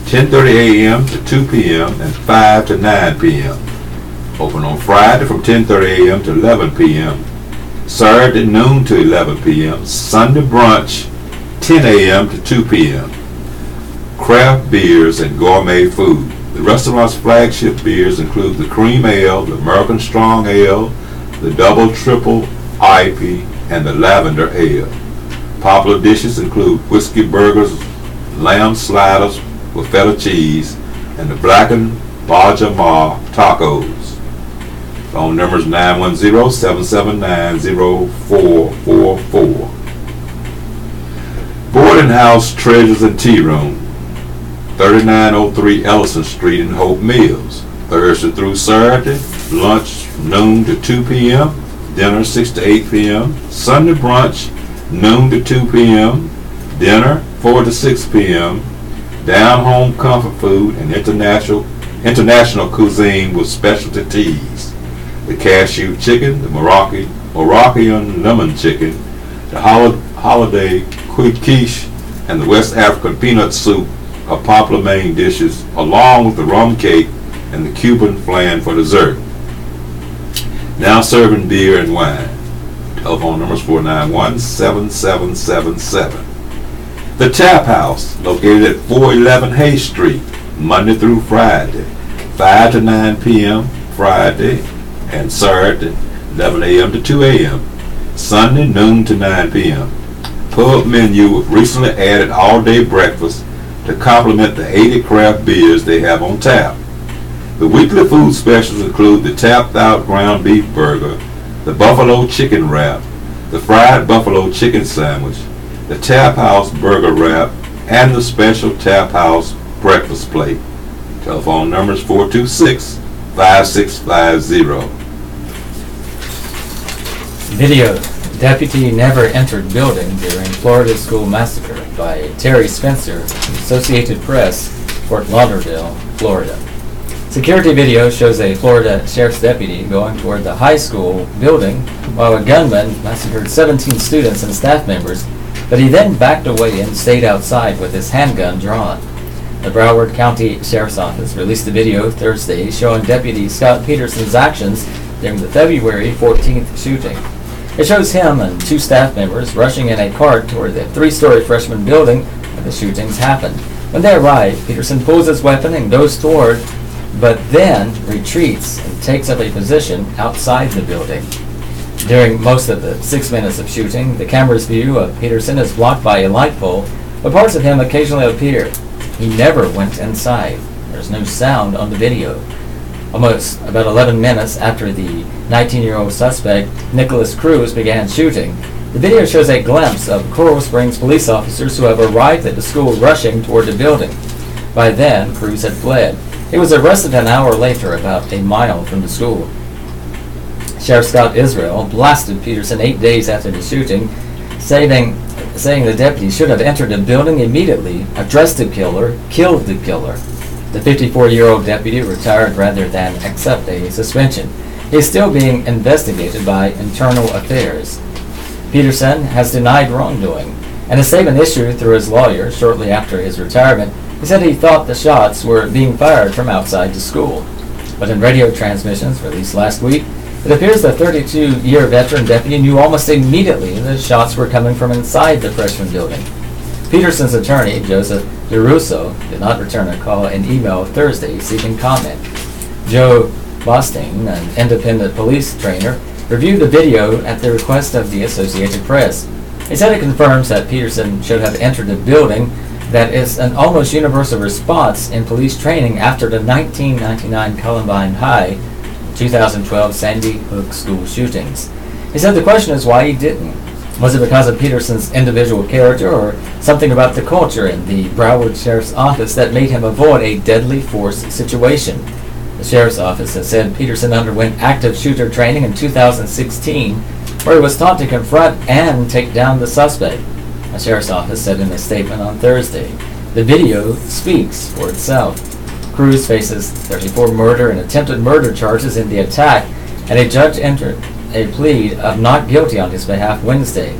10:30 a.m. to 2 p.m. and 5 to 9 p.m. Open on Friday from 10:30 a.m. to 11 p.m. Saturday noon to 11 p.m. Sunday brunch 10 a.m. to 2 p.m. Craft beers and gourmet food. The restaurant's flagship beers include the Cream Ale, the American Strong Ale, the Double Triple IP, and the Lavender Ale. Popular dishes include whiskey burgers, lamb sliders with feta cheese, and the blackened Bajamar tacos. Phone numbers 910-779-0444. Boarding House Treasures and Tea Room, 3903 Ellison Street in Hope Mills. Thursday through Saturday, lunch noon to 2 p.m., dinner 6 to 8 p.m., Sunday brunch noon to 2 p.m., dinner 4 to 6 p.m., down-home comfort food and international cuisine with specialty teas. The cashew chicken, the Moroccan lemon chicken, the holiday quiche, and the West African peanut soup are popular main dishes, along with the rum cake and the Cuban flan for dessert. Now serving beer and wine. Telephone numbers 491-7777. The Tap House, located at 411 Hay Street, Monday through Friday, 5 to 9 p.m. Friday and Saturday, 11 a.m. to 2 a.m. Sunday, noon to 9 p.m. Pub menu with recently added all-day breakfast to complement the 80 craft beers they have on tap. The weekly food specials include the tapped out ground beef burger, the buffalo chicken wrap, the fried buffalo chicken sandwich, the Tap House burger wrap, and the special Tap House breakfast plate. Telephone numbers 426-5650. Video. Deputy never entered building during Florida school massacre by Terry Spencer, Associated Press, Fort Lauderdale, Florida. Security video shows a Florida sheriff's deputy going toward the high school building while a gunman massacred 17 students and staff members, but he then backed away and stayed outside with his handgun drawn. The Broward County Sheriff's Office released a video Thursday showing Deputy Scott Peterson's actions during the February 14th shooting. It shows him and two staff members rushing in a cart toward the three-story freshman building where the shootings happened. When they arrive, Peterson pulls his weapon and goes toward, but then retreats and takes up a position outside the building. During most of the 6 minutes of shooting, the camera's view of Peterson is blocked by a light pole, but parts of him occasionally appear. He never went inside. There's no sound on the video. Almost about 11 minutes after the 19-year-old suspect, Nicholas Cruz, began shooting, the video shows a glimpse of Coral Springs police officers who have arrived at the school rushing toward the building. By then, Cruz had fled. He was arrested an hour later, about a mile from the school. Sheriff Scott Israel blasted Peterson 8 days after the shooting, saying the deputy should have entered the building immediately, addressed the killer, killed the killer. The 54-year-old deputy retired rather than accept a suspension. He is still being investigated by Internal Affairs. Peterson has denied wrongdoing, and a statement issued through his lawyer shortly after his retirement, he said he thought the shots were being fired from outside the school. But in radio transmissions released last week, it appears the 32-year veteran deputy knew almost immediately the shots were coming from inside the freshman building. Peterson's attorney, Joseph DeRusso, did not return a call and email Thursday seeking comment. Joe Bosting, an independent police trainer, reviewed the video at the request of the Associated Press. He said it confirms that Peterson should have entered the building. That is an almost universal response in police training after the 1999 Columbine High, 2012 Sandy Hook school shootings. He said the question is why he didn't. Was it because of Peterson's individual character or something about the culture in the Broward Sheriff's Office that made him avoid a deadly force situation? The Sheriff's Office has said Peterson underwent active shooter training in 2016, where he was taught to confront and take down the suspect. The Sheriff's Office said in a statement on Thursday, the video speaks for itself. Cruz faces 34 murder and attempted murder charges in the attack, and a judge entered a plea of not guilty on his behalf Wednesday.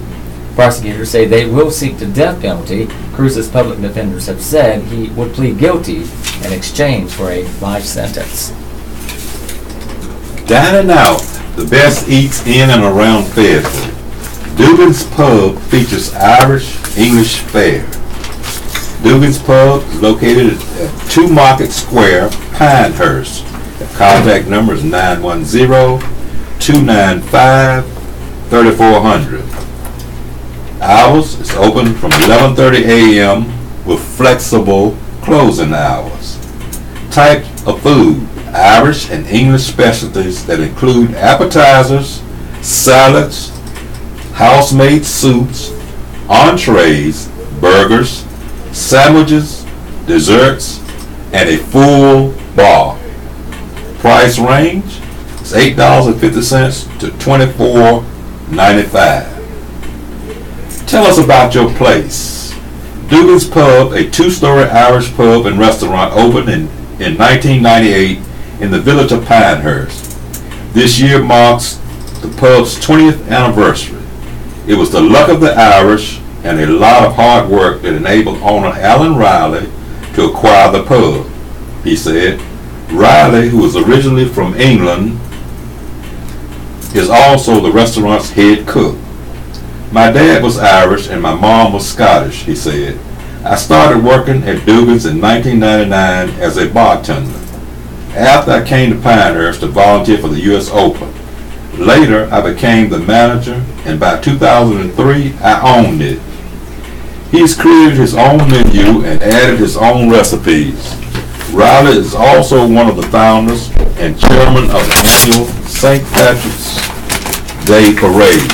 Prosecutors say they will seek the death penalty. Cruz's public defenders have said he would plead guilty in exchange for a life sentence. Dining out, the best eats in and around Fayetteville. Dugan's Pub features Irish English fare. Dugan's Pub is located at 2 Market Square, Pinehurst. The contact number is 910-295-3400. Hours is open from 11:30 a.m. with flexible closing hours. Type of food, Irish and English specialties that include appetizers, salads, house-made soups, entrees, burgers, sandwiches, desserts, and a full bar. Price range is $8.50 to $24.95. Tell us about your place. Dugan's Pub, a 2-story Irish pub and restaurant, opened in 1998 in the village of Pinehurst. This year marks the pub's 20th anniversary. It was the luck of the Irish and a lot of hard work that enabled owner Alan Riley to acquire the pub, he said. Riley, who was originally from England, is also the restaurant's head cook. My dad was Irish and my mom was Scottish, he said. I started working at Dugan's in 1999 as a bartender. After I came to Pinehurst to volunteer for the U.S. Open. Later, I became the manager, and by 2003, I owned it. He's created his own menu and added his own recipes. Riley is also one of the founders and chairman of the annual St. Patrick's Day Parade.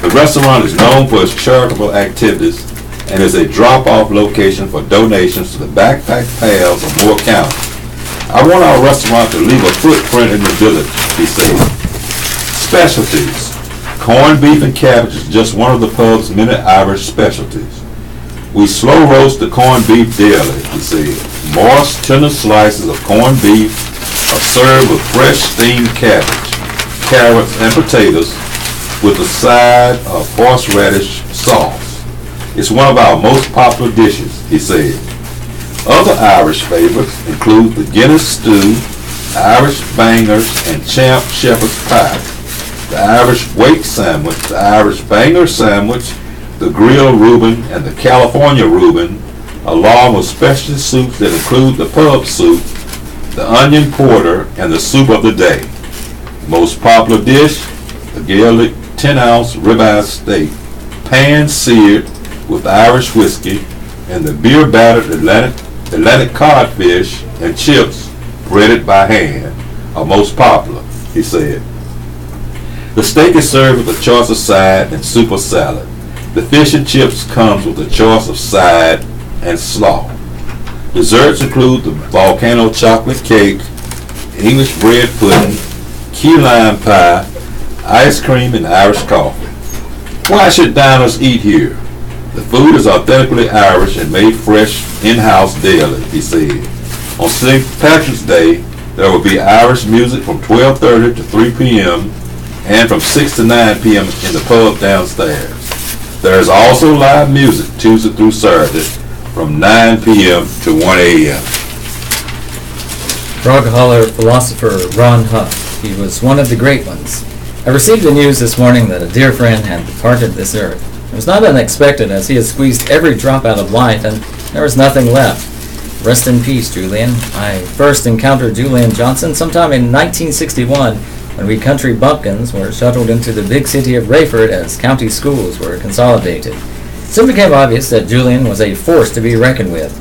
The restaurant is known for its charitable activities and is a drop-off location for donations to the Backpack Pals of Moore County. I want our restaurant to leave a footprint in the village, he said. Specialties. Corned beef and cabbage is just one of the pub's many Irish specialties. We slow roast the corned beef daily, he said. Moist, tender slices of corned beef are served with fresh steamed cabbage, carrots, and potatoes with a side of horseradish sauce. It's one of our most popular dishes, he said. Other Irish favorites include the Guinness stew, the Irish Bangers and Champ Shepherd's Pie, the Irish Wake Sandwich, the Irish Banger Sandwich, the Grilled Reuben, and the California Reuben, along with specialty soups that include the pub soup, the onion porter, and the soup of the day. Most popular dish, the Gaelic 10-ounce ribeye steak, pan-seared with Irish whiskey, and the beer-battered Atlantic codfish and chips breaded by hand are most popular, he said. The steak is served with a choice of side and soup or salad. The fish and chips comes with a choice of side and slaw. Desserts include the volcano chocolate cake, English bread pudding, key lime pie, ice cream, and Irish coffee. Why should diners eat here? The food is authentically Irish and made fresh in-house daily, he said. On St. Patrick's Day, there will be Irish music from 12:30 to 3 p.m. and from 6 to 9 p.m. in the pub downstairs. There is also live music Tuesday through Saturday from 9 p.m. to 1 a.m. Frog Holler philosopher Ron Huff. He was one of the great ones. I received the news this morning that a dear friend had departed this earth. It was not unexpected, as he had squeezed every drop out of life and there was nothing left. Rest in peace, Julian. I first encountered Julian Johnson sometime in 1961 when we country bumpkins were shuttled into the big city of Rayford as county schools were consolidated. It soon became obvious that Julian was a force to be reckoned with.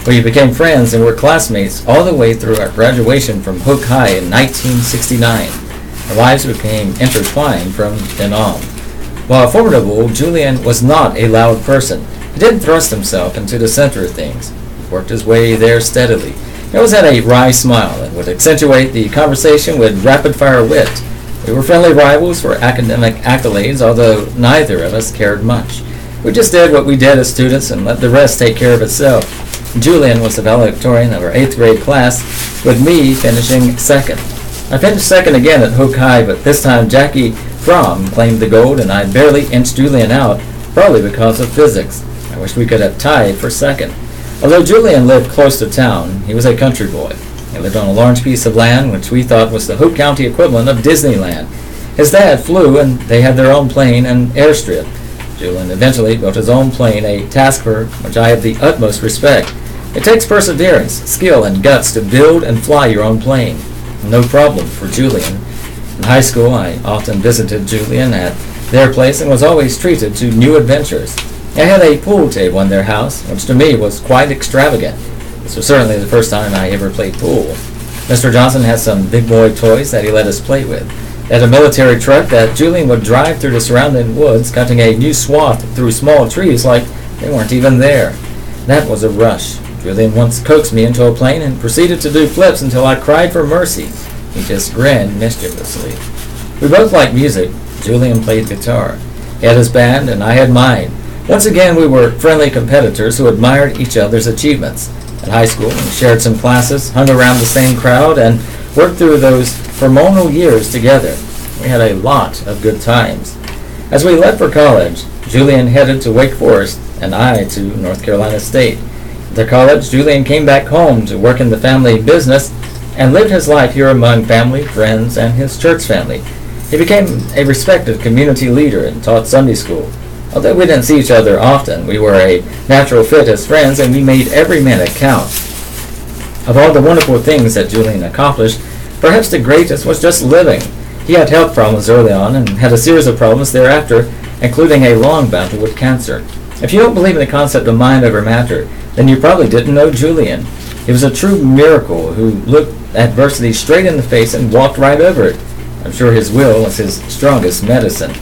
We became friends and were classmates all the way through our graduation from Hook High in 1969. Our lives became intertwined from then on. While formidable, Julian was not a loud person. He didn't thrust himself into the center of things. He worked his way there steadily. He always had a wry smile and would accentuate the conversation with rapid-fire wit. We were friendly rivals for academic accolades, although neither of us cared much. We just did what we did as students and let the rest take care of itself. Julian was the valedictorian of our 8th grade class, with me finishing second. I finished second again at Hook High, but this time Jackie Fromm claimed the gold and I barely inched Julian out, probably because of physics. I wish we could have tied for second. Although Julian lived close to town, he was a country boy. He lived on a large piece of land which we thought was the Hope County equivalent of Disneyland. His dad flew and they had their own plane and airstrip. Julian eventually built his own plane, a task for which I have the utmost respect. It takes perseverance, skill, and guts to build and fly your own plane. No problem for Julian. In high school, I often visited Julian at their place and was always treated to new adventures. I had a pool table in their house, which to me was quite extravagant. This was certainly the first time I ever played pool. Mr. Johnson had some big boy toys that he let us play with. They had a military truck that Julian would drive through the surrounding woods, cutting a new swath through small trees like they weren't even there. That was a rush. Julian once coaxed me into a plane and proceeded to do flips until I cried for mercy. He just grinned mischievously. We both liked music. Julian played guitar. He had his band and I had mine. Once again, we were friendly competitors who admired each other's achievements. At high school, we shared some classes, hung around the same crowd, and worked through those hormonal years together. We had a lot of good times. As we left for college, Julian headed to Wake Forest and I to North Carolina State. After college, Julian came back home to work in the family business and lived his life here among family, friends, and his church family. He became a respected community leader and taught Sunday school. Although we didn't see each other often, we were a natural fit as friends and we made every minute count. Of all the wonderful things that Julian accomplished, perhaps the greatest was just living. He had health problems early on and had a series of problems thereafter, including a long battle with cancer. If you don't believe in the concept of mind over matter, then you probably didn't know Julian. He was a true miracle who looked adversity straight in the face and walked right over it. I'm sure his will was his strongest medicine.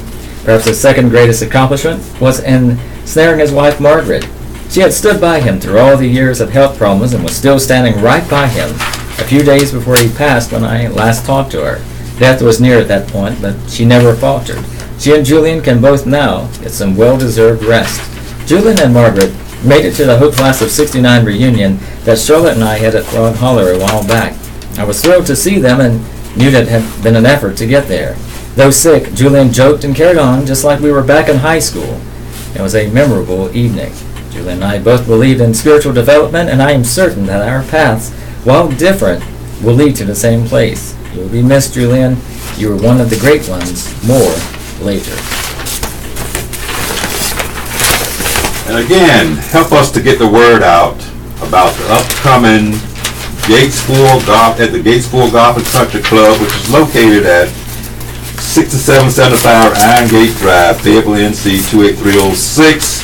Perhaps his second greatest accomplishment was in snaring his wife Margaret. She had stood by him through all the years of health problems and was still standing right by him a few days before he passed when I last talked to her. Death was near at that point, but she never faltered. She and Julian can both now get some well-deserved rest. Julian and Margaret made it to the Hope Class of '69 reunion that Charlotte and I had at Frog Holler a while back. I was thrilled to see them and knew that it had been an effort to get there. Though sick, Julian joked and carried on just like we were back in high school. It was a memorable evening. Julian and I both believed in spiritual development, and I am certain that our paths, while different, will lead to the same place. You will be missed, Julian. You were one of the great ones. More later. And again, help us to get the word out about the upcoming at the Gatesville Golf and Country Club, which is located at 6775 Iron Gate Drive, Fayetteville, NC 28306.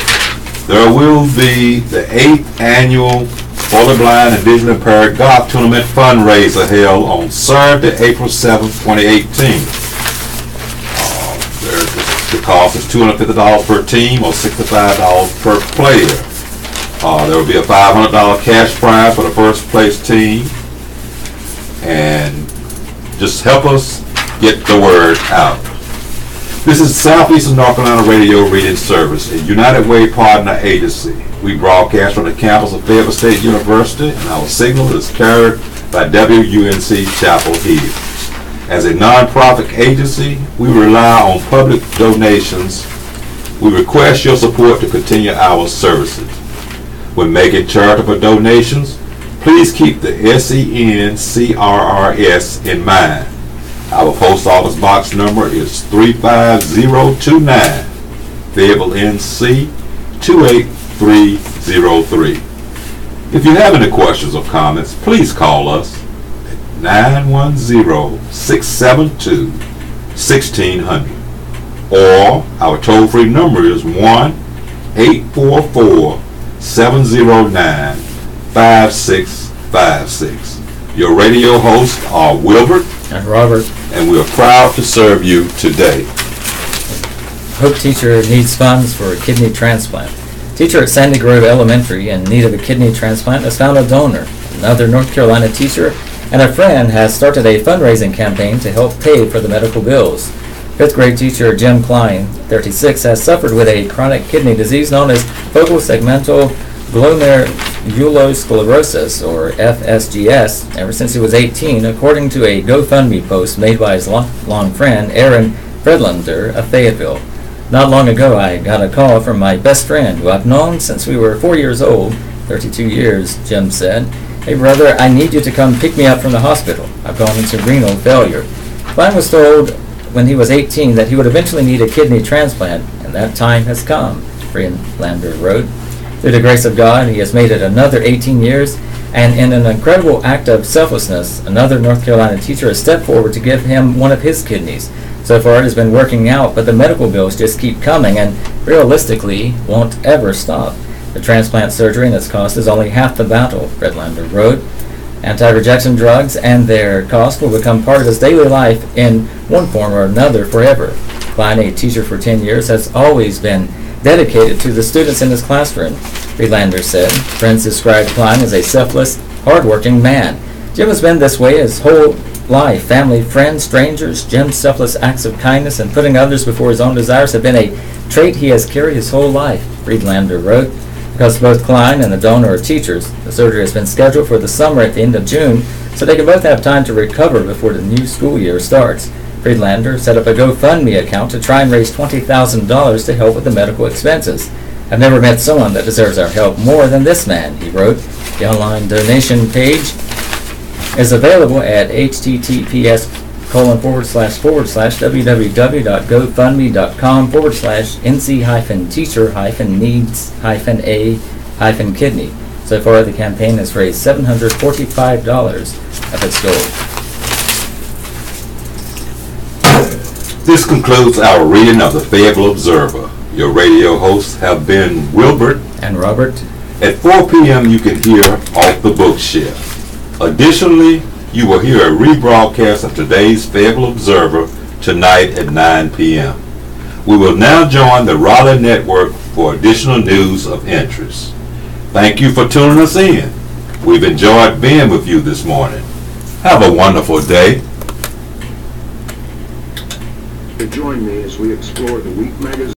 There will be the 8th annual Colorblind and Visually Impaired Golf Tournament fundraiser held on Saturday, April 7th, 2018. The cost is $250 per team or $65 per player. There will be a $500 cash prize for the first place team. And just help us get the word out. This is Southeastern North Carolina Radio Reading Service, a United Way partner agency. We broadcast from the campus of Fayetteville State University, and our signal is carried by WUNC Chapel Hill. As a nonprofit agency, we rely on public donations. We request your support to continue our services. When making charitable donations, please keep the SENCRRS in mind. Our post office box number is 35029, Fayetteville, NC 28303. If you have any questions or comments, please call us at 910-672-1600, or our toll-free number is 1-844-709-5656. Your radio hosts are Wilbert And Robert. and we are proud to serve you today. Hope teacher needs funds for a kidney transplant. Teacher at Sandy Grove Elementary in need of a kidney transplant has found a donor. Another North Carolina teacher and a friend has started a fundraising campaign to help pay for the medical bills. 5th grade teacher Jim Klein, 36, has suffered with a chronic kidney disease known as focal segmental glomerulosclerosis, or FSGS, ever since he was 18, according to a GoFundMe post made by his long friend Aaron Fredlander of Fayetteville. Not long ago, I got a call from my best friend, who I've known since we were 4 years old, 32 years, Jim said. Hey brother, I need you to come pick me up from the hospital. I've gone into renal failure. Klein was told when he was 18 that he would eventually need a kidney transplant, and that time has come, Fredlander wrote. Through the grace of God, he has made it another 18 years, and in an incredible act of selflessness, another North Carolina teacher has stepped forward to give him one of his kidneys. So far it has been working out, but the medical bills just keep coming and realistically won't ever stop. The transplant surgery and its cost is only half the battle, Fredlander wrote. Anti-rejection drugs and their cost will become part of his daily life in one form or another forever. Klein, a teacher for 10 years, has always been dedicated to the students in his classroom, Fredlander said. Friends described Klein as a selfless, hard-working man. Jim has been this way his whole life. Family, friends, strangers. Jim's selfless acts of kindness and putting others before his own desires have been a trait he has carried his whole life, Fredlander wrote. Because both Klein and the donor are teachers, the surgery has been scheduled for the summer at the end of June, so they can both have time to recover before the new school year starts. Fredlander set up a GoFundMe account to try and raise $20,000 to help with the medical expenses. I've never met someone that deserves our help more than this man, he wrote. The online donation page is available at https://www.gofundme.com/NC-teacher-needs-a-kidney. So far, the campaign has raised $745 of its goal. This concludes our reading of the Fayetteville Observer. Your radio hosts have been Wilbert And Robert. At 4 p.m. you can hear Off the Bookshelf. Additionally, you will hear a rebroadcast of today's Fayetteville Observer tonight at 9 p.m. We will now join the Raleigh Network for additional news of interest. Thank you for tuning us in. We've enjoyed being with you this morning. Have a wonderful day. Join me as we explore the Week magazine.